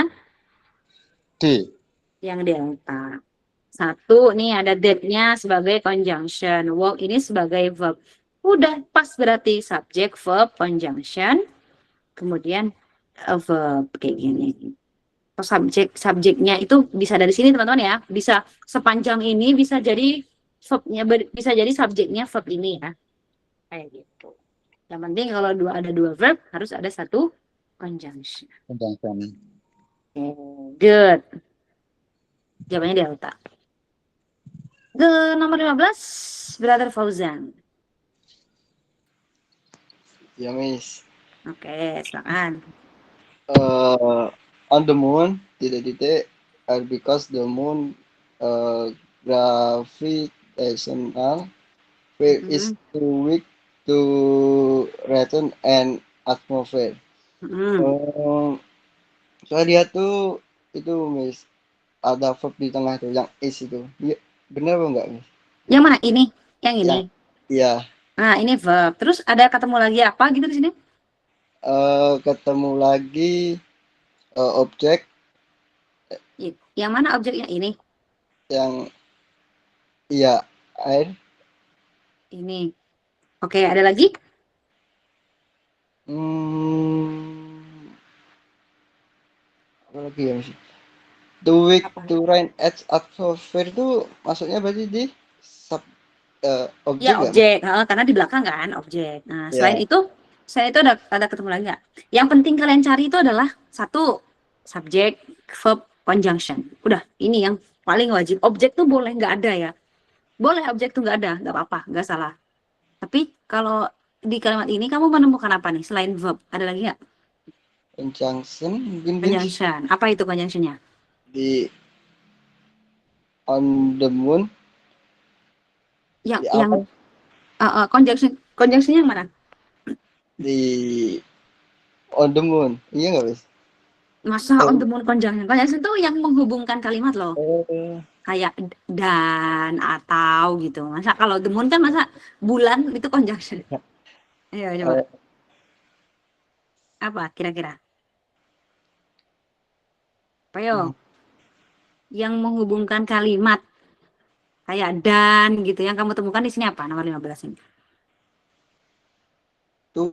D. Yang delta. 1 nih ada that-nya sebagai conjunction. Walk ini sebagai verb. Udah pas berarti subject, verb, conjunction. Kemudian verb kayak gini. Subjeknya itu bisa dari sini teman-teman ya. Bisa sepanjang ini bisa jadi verbnya, bisa jadi subjeknya verb ini ya. Kayak gitu. Yang penting kalau ada 2 verb harus ada 1 conjunction. Good. Jawabannya delta. Ke nomor 15, Brother Fauzan. Ya, Miss. Oke, silakan. On the moon, titik-titik, because the moon gravitational field is too weak to return an atmosphere. Soalnya dia tuh itu Miss ada verb di tengah tuh yang is itu. Iya, benar apa enggak Miss? Yang mana ini? Yang ini. Iya. Nah, ini verb. Terus ada ketemu lagi apa gitu di sini? Ketemu lagi objek. Yang mana objeknya ini? Yang iya air. Ini. Oke, ada lagi? Apa lagi ya Miss? Too weak to rain at atmosphere itu maksudnya berarti di objek ya objek, karena di belakang kan objek. Nah, selain itu ada ketemu lagi nggak? Yang penting kalian cari itu adalah satu subjek, verb, conjunction. Udah, ini yang paling wajib. Objek tuh boleh nggak ada ya. Boleh objek tuh nggak ada, nggak apa-apa, nggak salah. Tapi kalau di kalimat ini kamu menemukan apa nih selain verb? Ada lagi nggak? Conjunction mungkin. Conjunction. Apa itu conjunctionnya? Di on the moon. Yang conjunction yang mana? Di on the moon. Iya nggak Miss? Masa on the moon conjunction? Conjunction itu yang menghubungkan kalimat loh. Kayak dan atau gitu. Masa kalau the moon kan masa bulan itu conjunction. Ayo coba. Apa kira-kira? Ayo. Yang menghubungkan kalimat kayak dan gitu. Yang kamu temukan di sini apa? Nomor 15 ini. Tuh.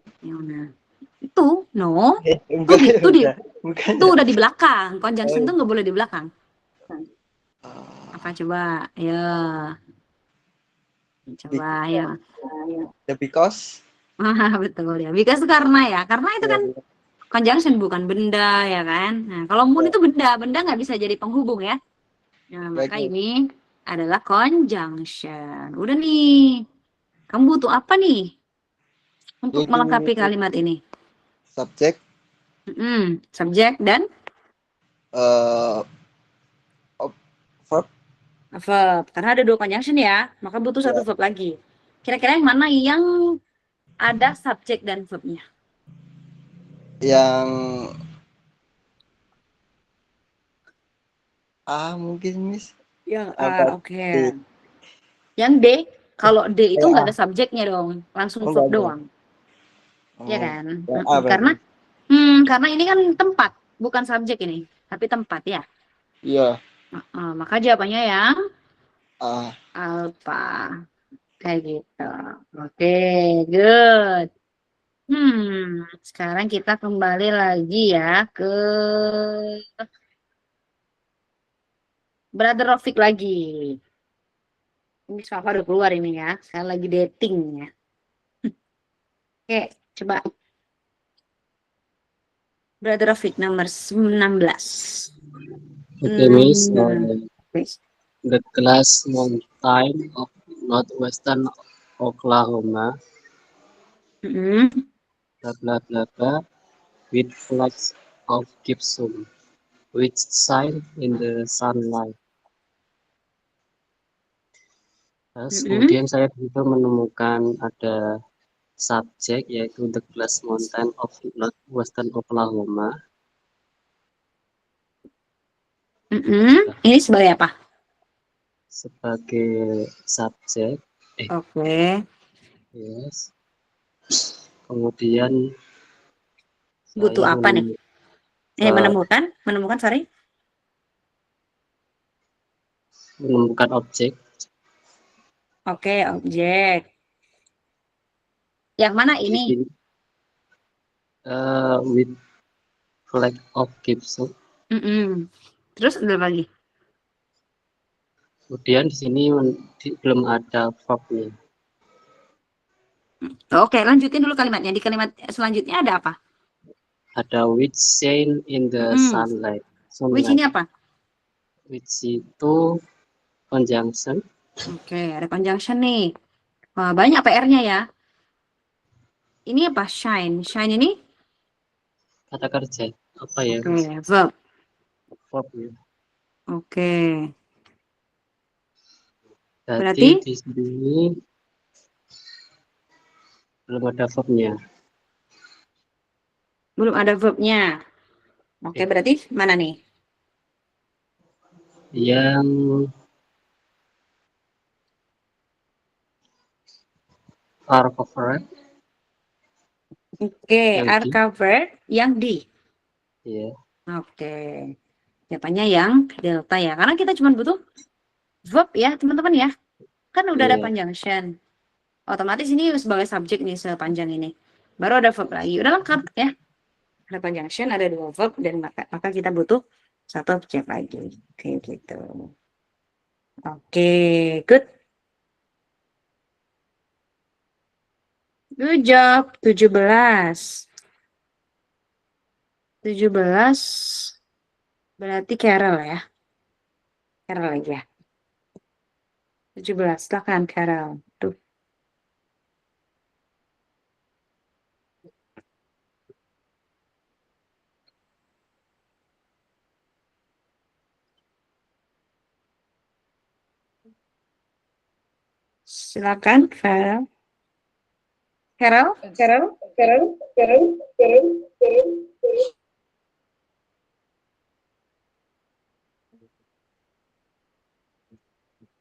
Itu no. Itu udah di belakang. Conjunction tuh nggak boleh di belakang. Apa coba? Ya. Coba ya. The because. Betul ya. Because karena ya. Karena itu kan conjunction bukan benda ya kan. Nah, kalau moon itu benda nggak bisa jadi penghubung ya. Nah, maka ini adalah conjunction. Udah nih. Kamu butuh apa nih untuk melengkapi kalimat ini? Subjek. Subjek dan verb. Verb. Karena ada 2 conjunction ya, maka butuh 1 verb lagi. Kira-kira yang mana yang ada subjek dan verbnya? Yang A mungkin Miss. Yang A, oke. Yang D, kalau D itu nggak ada subjeknya dong, langsung verb doang. Ya kan? Karena ini kan tempat, bukan subjek ini, tapi tempat ya. Iya. Maka jawabannya yang A. Alpha. Kayak gitu. Oke, good. Sekarang kita kembali lagi ya ke Brother Rafiq lagi. Ini Safa udah keluar ini ya. Saya lagi dating ya. Oke, coba. Brother Rafiq nomor 16. Okay, Miss. The glass mountain of northwestern Oklahoma. Blah blah blah blah. With flecks of gypsum, which shine in the sunlight. Terus kemudian saya juga menemukan ada subjek yaitu the glass mountain of northwestern Oklahoma. Ini sebagai apa? Sebagai subjek. Oke. Yes. Kemudian butuh apa nih? Menemukan, sorry. Menemukan objek. Oke, objek. Yang mana ini? With flag of gypsum. Terus ada lagi. Kemudian di sini belum ada verbnya. Oke, lanjutin dulu kalimatnya. Di kalimat selanjutnya ada apa? Ada which shine in the sunlight. Which ini apa? Which itu conjunction. Oke, ada conjunction nih. Wah, banyak PR-nya ya. Ini apa? Shine. Shine ini? Kata kerja. Apa ya? Oke, verb. Verb ya. Oke. Berarti Berarti di sini belum ada verbnya. belum ada verbnya. Oke, Ya. berarti mana nih? Yang are covered, Oke, yang are di, covered yang di. ya, Oke. Jawabannya yang delta ya. Karena kita cuma butuh verb ya, teman-teman ya. Kan udah ada ya. conjunction. Otomatis ini sebagai subjek nih sepanjang ini. Baru ada verb lagi. Udah lengkap ya. Ada conjunction, ada 2 verb dan maka kita butuh 1 objek lagi. Oke, gitu. Oke, good. Good job. 17. 17 berarti Carol ya. Carol lagi ya. 17. Silakan Carol. Tuh. Silakan Carol. Carol?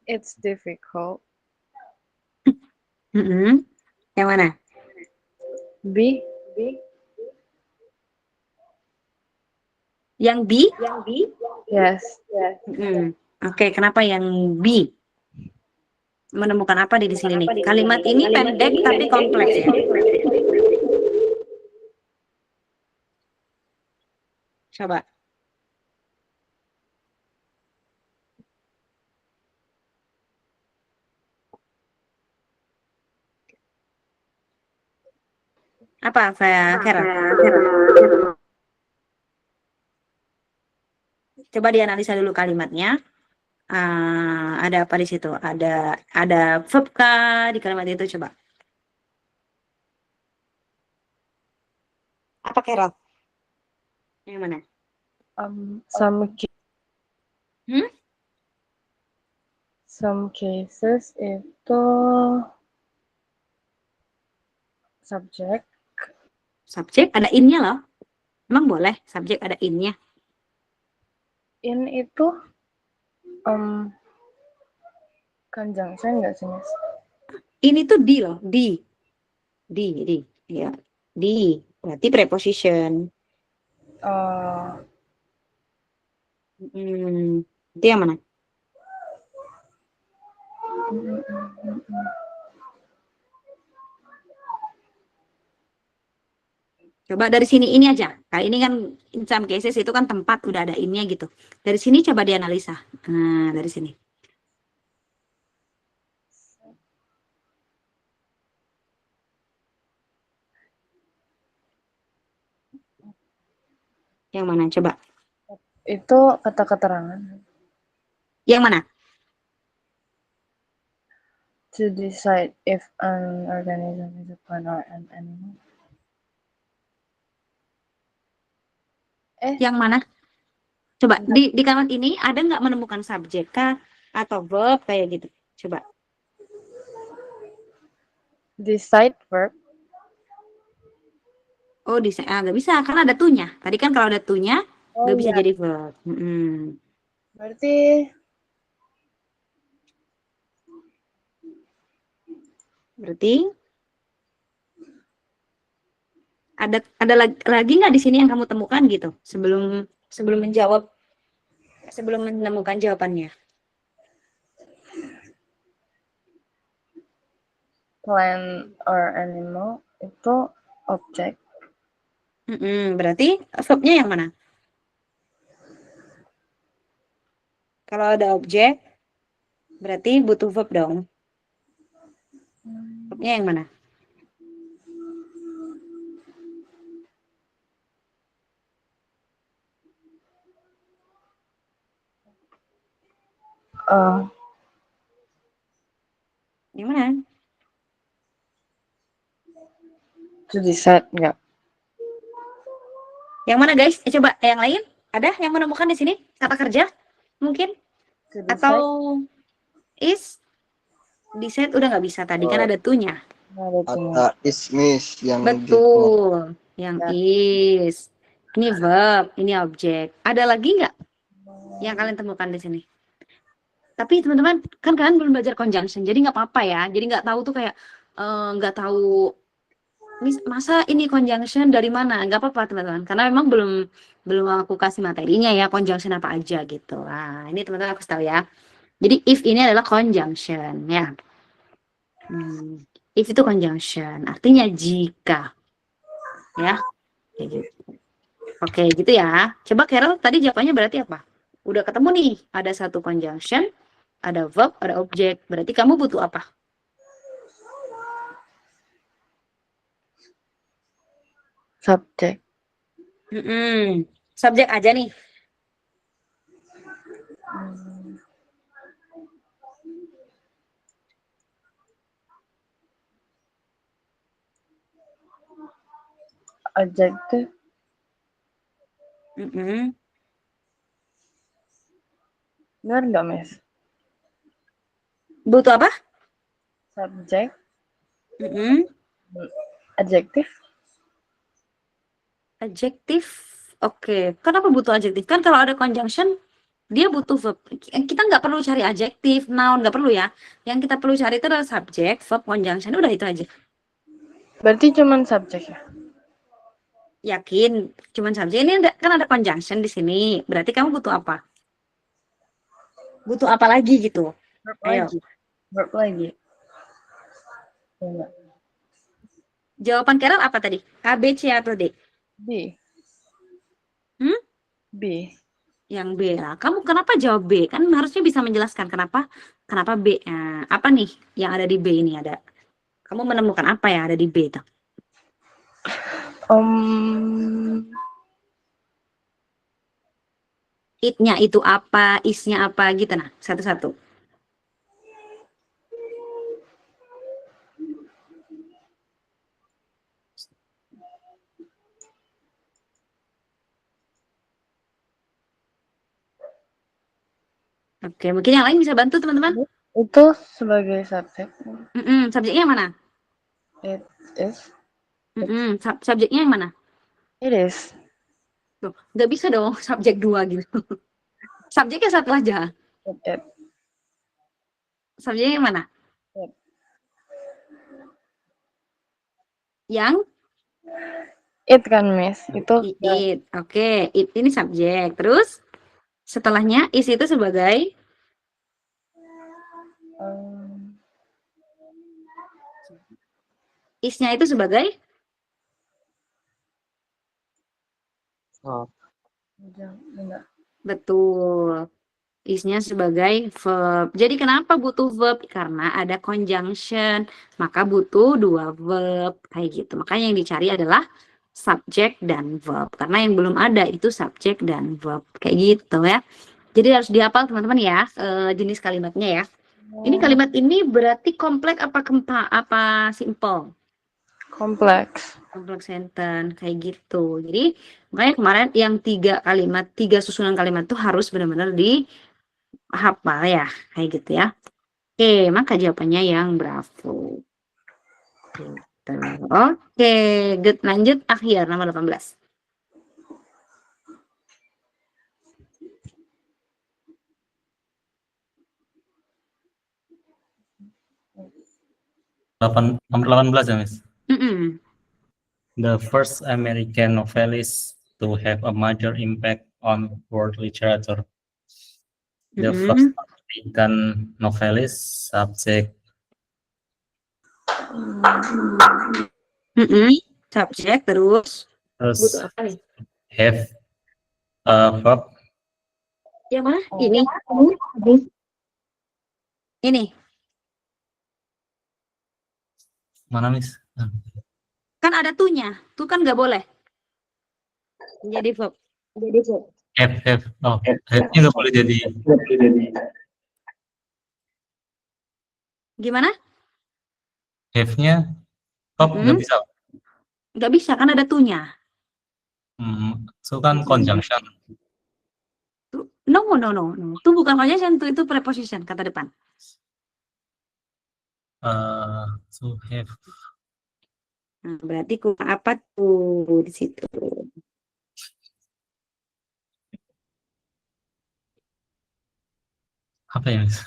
It's difficult. Yang mana? B. Yang B? Yes. Oke, kenapa yang B? Menemukan apa di sini nih? Kalimat ini pendek tapi kompleks ya. Coba. Apa saya Carol? Coba dianalisa dulu kalimatnya. Ada apa di situ? Ada verb kah di kalimat itu? Coba. Apa Carol? Yang mana? Some cases itu subjek. Subjek ada in-nya loh. Emang boleh subjek ada in-nya? In itu conjunction nggak sih, Mas? In itu di loh, di. Ya. Di. Berarti preposition. Itu yang mana? Coba dari sini ini aja. Kali ini kan in some cases itu kan tempat udah ada in-nya gitu. Dari sini coba dianalisa. Nah, dari sini. Yang mana? Coba. Itu kata keterangan. Yang mana? To decide if an organism is a plant or an animal. Yang mana? Coba di kalimat ini ada nggak menemukan subjek kah atau verb kayak gitu? Coba. Decide verb. Oh, nggak bisa karena ada to-nya. Tadi kan kalau ada to-nya nggak bisa jadi verb. Berarti ada lagi nggak di sini yang kamu temukan gitu sebelum menemukan jawabannya? Plant or animal itu objek. Berarti verbnya yang mana? Kalau ada objek berarti butuh verb dong. Verbnya yang mana? Yang mana? To decide enggak? Yang mana guys? Coba yang lain. Ada yang menemukan di sini kata kerja? mungkin? To Atau decide. is? Decide udah nggak bisa tadi kan ada to-nya. Ada is miss yang Betul, yang is. Ini verb, ini objek. Ada lagi nggak yang kalian temukan di sini? Tapi teman-teman, kan kalian belum belajar conjunction, jadi nggak apa-apa ya. Jadi nggak tahu tuh kayak nggak tahu masa ini conjunction dari mana? Nggak apa-apa teman-teman, karena memang belum aku kasih materinya ya conjunction apa aja gitu. Nah, ini teman-teman aku tahu ya. Jadi if ini adalah conjunction ya. If itu conjunction, artinya jika. Ya. Kayak gitu. Oke, gitu ya. Coba Carol tadi jawabannya berarti apa? Udah ketemu nih, ada satu conjunction, ada verb, ada objek. Berarti kamu butuh apa? Subject. Subjek aja nih. Adjective. Benar nggak, Miss? Butuh apa? Subject. Adjective. Adjektif. Oke. Kenapa butuh adjektif? Kan kalau ada conjunction, dia butuh verb. Kita nggak perlu cari adjektif, noun, nggak perlu ya. Yang kita perlu cari itu adalah subjek, verb, conjunction. Udah itu aja. Berarti cuman subjek ya? Yakin? Cuman subjek. Ini kan ada conjunction di sini. Berarti kamu butuh apa? Butuh apa lagi gitu? Verb Ayo. lagi. Verb lagi. Enggak. Jawaban Carol apa tadi? A, B, C, atau D? B. B. Yang B lah. Kamu kenapa jawab B? Kan harusnya bisa menjelaskan kenapa B. Apa nih yang ada di B ini ada? Kamu menemukan apa yang ada di B itu? It-nya itu apa? Is-nya apa gitu nah. Satu-satu. Oke, mungkin yang lain bisa bantu teman-teman. Itu sebagai subjek. Subjeknya yang mana? It is. Subjeknya yang mana? It is. Tuh, nggak bisa dong subjek 2 gitu. Subjeknya satu aja. It. Subjeknya yang mana? It. Yang? It kan, Miss. Itu. It. Oke, it ini subjek. Terus setelahnya is itu sebagai is-nya itu sebagai betul. Is-nya sebagai verb. Jadi kenapa butuh verb? Karena ada conjunction, maka butuh 2 verb kayak gitu. Makanya yang dicari adalah subjek dan verb. Karena yang belum ada itu subjek dan verb kayak gitu ya. Jadi harus dihafal teman-teman ya jenis kalimatnya ya. Ini kalimat ini berarti kompleks apa simple? Kompleks. Kompleks sentence kayak gitu. Jadi makanya kemarin yang 3 susunan kalimat tuh harus benar-benar dihafal ya, kayak gitu ya. Oke, maka jawabannya yang bravo. Gitu. Oke, good. Lanjut akhir nomor 18. Nomor 18 ya, Miss? The first American novelist to have a major impact on world literature. The first American novelist, subject. Subjek terus. Butuh apa nih? Have verb. Yang mana? Ini. Ini. Mana, Miss? Kan ada tuh-nya. Tuh kan nggak boleh. Jadi verb. Have. Oh, have-nya nggak boleh jadi. Gimana? Have-nya verb nggak bisa. Nggak bisa, kan ada tuh-nya. So kan conjunction. No. Itu bukan conjunction, itu preposition, kata depan. To have. Nah, berarti kurang apa tuh di situ? Apa ya, Miss?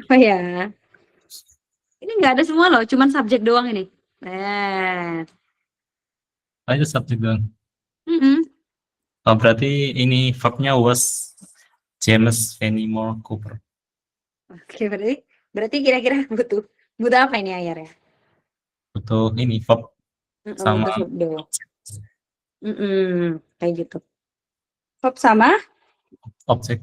Apa ya? Ini nggak ada semua loh, cuman subjek doang ini. Itu subjek doang. Mm-mm. Oh, berarti ini verbnya was James Fenimore Cooper. Oke, berarti kira-kira butuh apa ini akhirnya? Butuh ini verb sama Butuh verb doang. Kayak gitu. Verb sama? objek.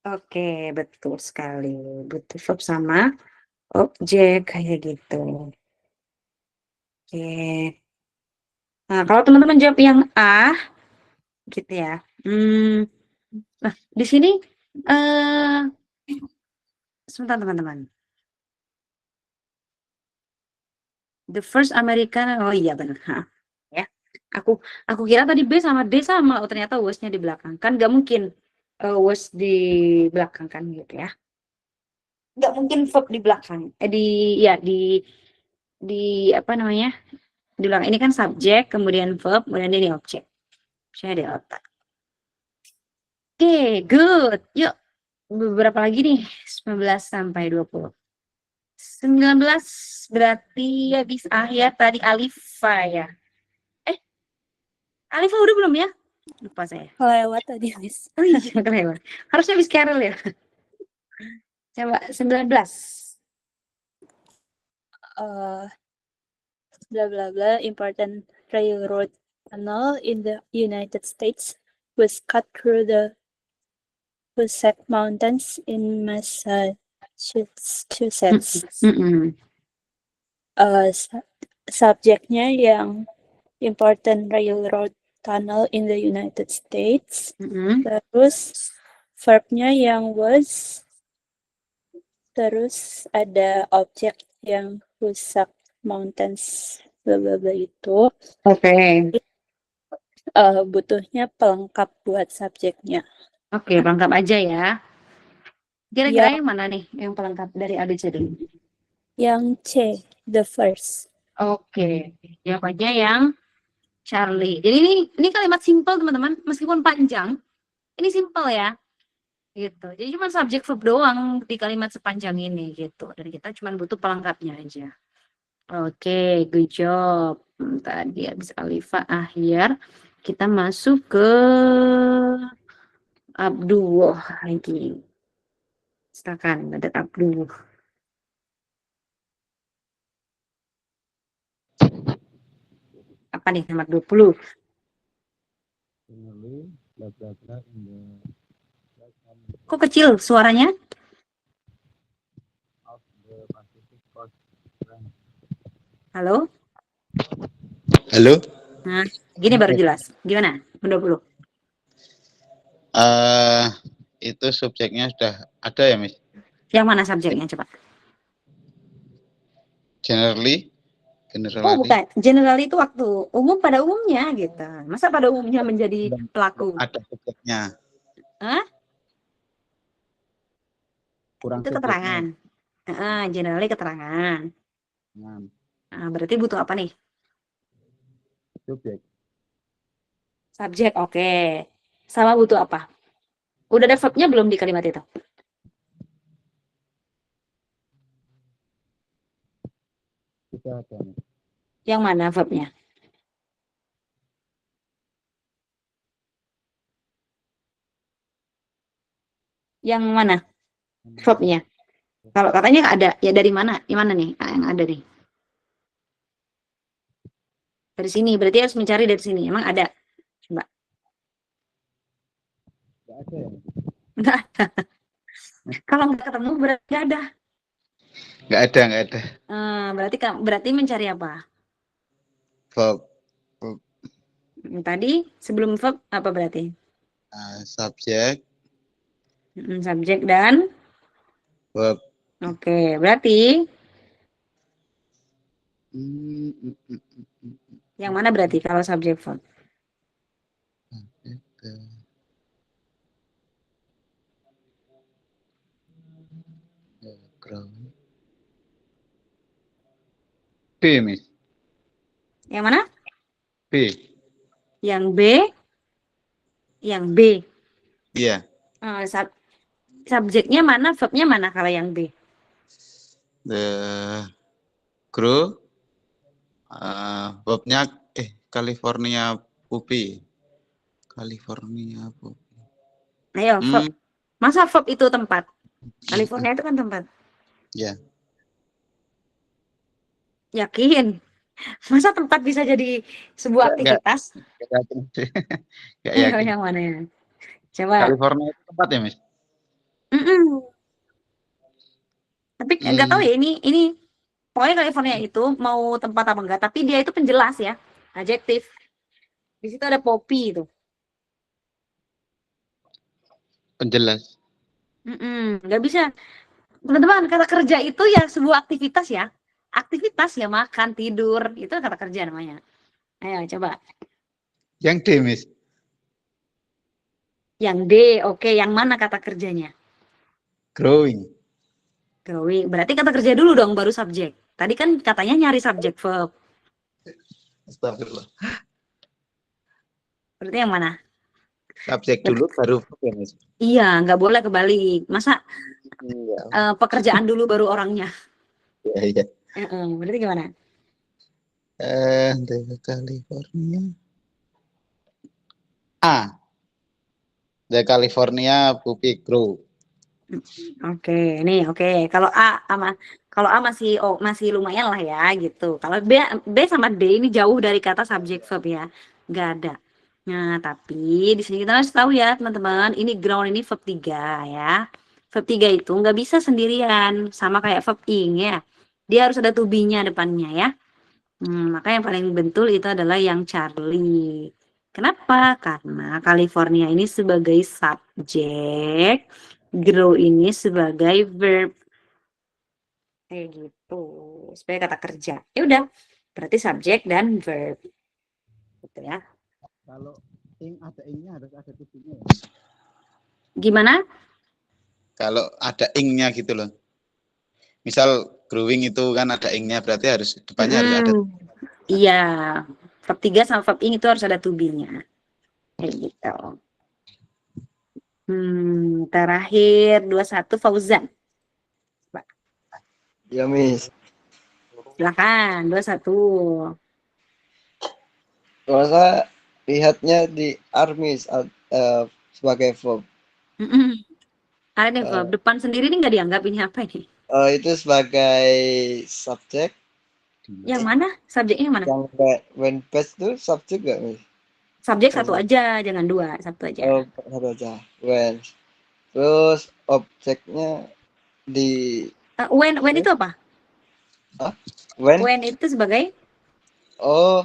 Oke, betul sekali. Butuh verb sama objek kayak gitu. Oke. Nah, kalau teman-teman jawab yang A, gitu ya. Nah, di sini sebentar teman-teman. The first American, oh iya benar. Ya, aku kira tadi B sama D sama, oh ternyata was-nya di belakang. Kan nggak mungkin was di belakang kan gitu ya. Nggak mungkin verb di belakang. Di apa namanya? Di belakang ini kan subjek, kemudian verb, kemudian ini objek. Saya di otak. Oke, good. Yuk, beberapa lagi nih? 19 sampai 20. 19 berarti habis akhir tadi Alifa ya. Alifa udah belum ya? Lupa saya. Kelewat tadi, Miss. Oh iya, kelewat. Harusnya habis Carol ya. Coba 19. Blah blah blah. Important railroad tunnel in the United States was cut through the Hoosac Mountains in Massachusetts. Subjeknya yang important railroad tunnel in the United States. Terus verbnya yang was. Terus ada objek yang Hoosac Mountains bla bla bla itu. Oke. Butuhnya pelengkap buat subjeknya. Oke, pelengkap aja ya. Kira-kira yang mana nih yang pelengkap dari ABCD? Yang C, the first. Oke, jawabannya yang Charlie. Jadi ini kalimat simple teman-teman, meskipun panjang, ini simple ya. Gitu. Jadi cuma subjek verb doang di kalimat sepanjang ini gitu. Dan kita cuma butuh pelengkapnya aja. Oke, good job. Tadi habis Alifa akhir, kita masuk ke Abdullah lagi. Silakan, ada Abdullah. Apa nih nomor 20? Kok kecil suaranya? Halo? Halo? Nah, gini baru jelas. Gimana? 20. Itu subjeknya sudah ada ya, Miss? Yang mana subjeknya coba? Generally? Oh, bukan. General itu waktu umum pada umumnya gitu. Masa pada umumnya menjadi pelaku? Ada subjeknya. Hah? Kurang Itu keterangan. Generally keterangan. Nah, berarti butuh apa nih? Subjek. Subjek, oke. Sama butuh apa? Udah ada verbnya belum di kalimat itu? Sudah ada. Yang mana verbnya? Yang mana verbnya? Kalau katanya nggak ada, ya dari mana? Yang mana nih yang ada nih? Dari sini, berarti harus mencari dari sini. Emang ada? Coba. Nggak ada ya? Nggak ada. Kalau nggak ketemu berarti nggak ada. Nggak ada. Berarti mencari apa? Verb. Tadi sebelum verb apa berarti? Subjek. Subjek dan Verb. Oke, berarti yang mana berarti kalau subjek verb? B, Miss. Yang mana? B. Yang B. Yang B. Iya. Subjeknya mana, verbnya mana kalau yang B? The grow. Verbnya California Puppy. California Puppy. Ayo, verb. Masa verb itu tempat? California itu kan tempat. Ya. Yakin? Masa tempat bisa jadi sebuah aktivitas? Enggak yakin. Yang mana ya? Coba. California itu tempat ya, Miss? Tapi nggak tahu ya ini pokoknya California itu mau tempat apa enggak, tapi dia itu penjelas ya, adjektif. Di situ ada poppy itu. Penjelas. Nggak bisa. Teman-teman, kata kerja itu ya sebuah aktivitas ya. Aktivitas ya, makan, tidur, itu kata kerja namanya. Ayo coba. Yang D, Miss. Yang D, oke. Yang mana kata kerjanya? Growing. Growing. Berarti kata kerja dulu dong, baru subjek. Tadi kan katanya nyari subjek verb. Astagfirullah. Berarti yang mana? Subjek dulu baru verb ya, Miss? Iya, nggak boleh kebalik. Masa pekerjaan dulu baru orangnya? Iya. Berarti gimana? The California. The California Puppy Grow. Oke, nih oke. Kalau A masih lumayan lah ya gitu. Kalau B sama D ini jauh dari kata subjek verb ya, nggak ada. Nah, tapi di sini kita harus tahu ya teman-teman, ini ground ini verb 3 ya. Verb 3 itu nggak bisa sendirian, sama kayak verb ing ya. Dia harus ada to be-nya depannya ya. Maka yang paling betul itu adalah yang Charlie. Kenapa? Karena California ini sebagai subjek, grow ini sebagai verb. Kayak gitu. Supaya kata kerja. Ya udah, berarti subjek dan verb. Gitu ya. Kalau ing ada ingnya harus ada tubuhnya ya. Gimana? Kalau ada ingnya gitu loh. Misal growing itu kan ada ingnya, berarti harus depannya harus ada. Iya. Verb 3 sama verb ing itu harus ada to be-nya. Kayak gitu. Terakhir 21 Fauzan. Ya, Miss. Silakan 21. Kalau saya lihatnya di armis sebagai verb. Ada nih verb depan sendiri ini nggak dianggap ini apa ini? Itu sebagai subjek. Yang mana? Subjeknya mana? Yang when past itu subjek nggak, Miss? Subjek satu aja, jangan dua, satu aja. Oh, satu aja. When. Terus objeknya di When itu apa? When itu sebagai? Oh,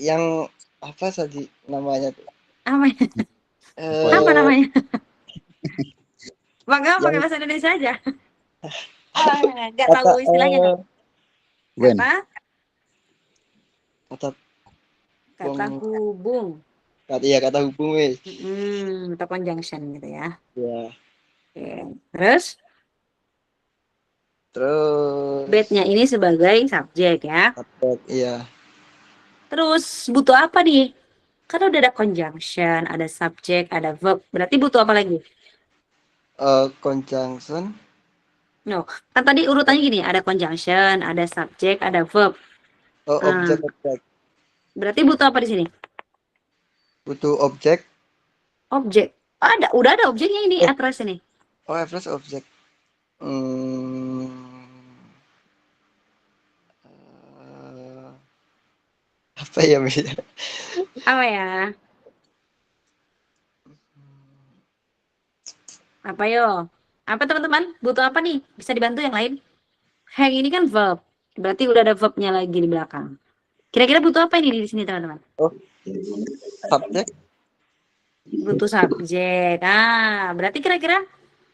yang apa tadi namanya tuh? Apa namanya? Bangga pakai bahasa Indonesia aja. Nggak tahu istilahnya. Apa? Kata hubung. Kata hubung, Miss. Atau conjunction gitu ya. Ya. Oke. Terus bed-nya ini sebagai subjek ya. Subjek, iya. Terus butuh apa nih? Karena udah ada conjunction, ada subjek, ada verb. Berarti butuh apa lagi? Conjunction. No, kan tadi urutannya gini, ada conjunction, ada subjek, ada verb. Objek. Berarti butuh apa di sini? Butuh objek. Objek. Udah ada objeknya ini, address ini. Address objek. Apa ya, Miss? Apa ya? Apa yo? Apa teman-teman? Butuh apa nih? Bisa dibantu yang lain? Hang ini kan verb. Berarti udah ada verbnya lagi di belakang. Kira-kira butuh apa ini di sini teman-teman? Subjek. Butuh subjek. Berarti kira-kira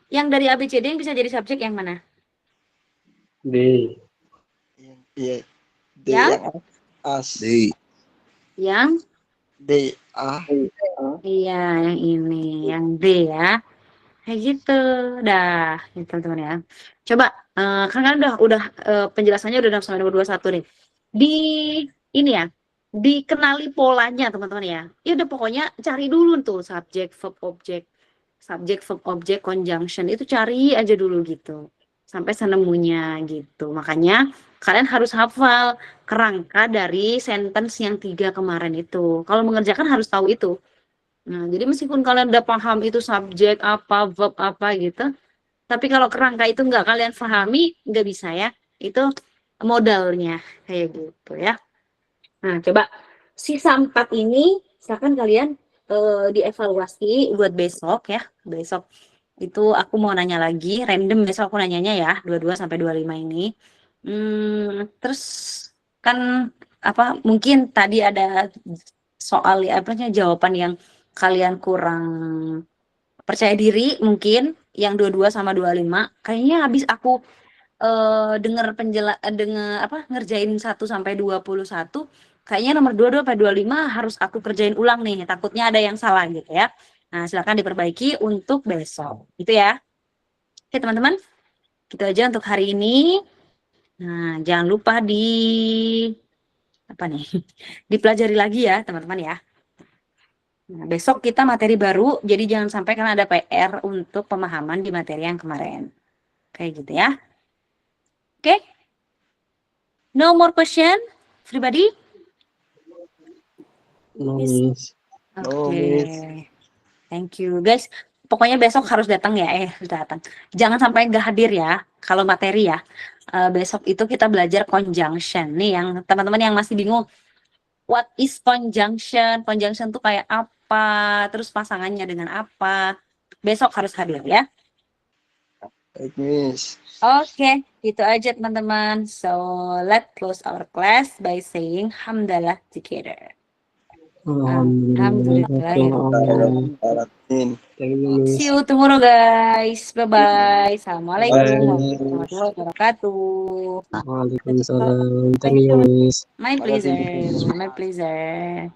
yang dari ABCD yang bisa jadi subjek yang mana? D. Iya. D. Yang D. A. Iya, yang ini, yang D ya. Kayak gitu, dah, gitu teman-teman ya. Coba, kan udah penjelasannya udah sampai nomor 21 nih. ini ya, dikenali polanya teman-teman ya. Ya udah pokoknya cari dulu tuh subjek, verb object, conjunction itu cari aja dulu gitu. Sampai senemunya gitu. Makanya kalian harus hafal kerangka dari sentence yang 3 kemarin itu. Kalau mengerjakan harus tahu itu. Nah, jadi meskipun kalian udah paham itu subjek apa, verb apa gitu, tapi kalau kerangka itu nggak kalian pahami, nggak bisa ya. Itu modalnya kayak gitu ya. Nah, coba sisa 4 ini silakan kalian dievaluasi buat besok ya. Besok itu aku mau nanya lagi, random besok aku nanyanya ya, 22 sampai 25 ini. Terus kan apa mungkin tadi ada soal jawaban yang kalian kurang percaya diri mungkin yang 22 sama 25. Kayaknya habis aku dengar ngerjain 1 sampai 21 kayaknya nomor 22 sampai 25 harus aku kerjain ulang nih, takutnya ada yang salah gitu ya. Nah, silakan diperbaiki untuk besok. Gitu ya. Oke, teman-teman. Gitu aja untuk hari ini. Nah, jangan lupa dipelajari lagi ya, teman-teman ya. Nah, besok kita materi baru, jadi jangan sampai karena ada PR untuk pemahaman di materi yang kemarin. Kayak gitu ya. Oke? No more question, everybody? No, Miss. Oke. Thank you, guys. Pokoknya besok harus datang ya, datang. Jangan sampai nggak hadir ya, kalau materi ya. Besok itu kita belajar conjunction. Nih yang teman-teman yang masih bingung, what is conjunction? Conjunction tuh kayak apa? Terus pasangannya dengan apa? Besok harus hadir ya. Baik, Miss. Oke, itu aja teman-teman. So, let's close our class by saying hamdalah together. Alhamdulillah. See you tomorrow, guys. Bye-bye. Assalamualaikum warahmatullahi wabarakatuh. Waalaikumsalam. Thank you, Miss. My pleasure. My pleasure.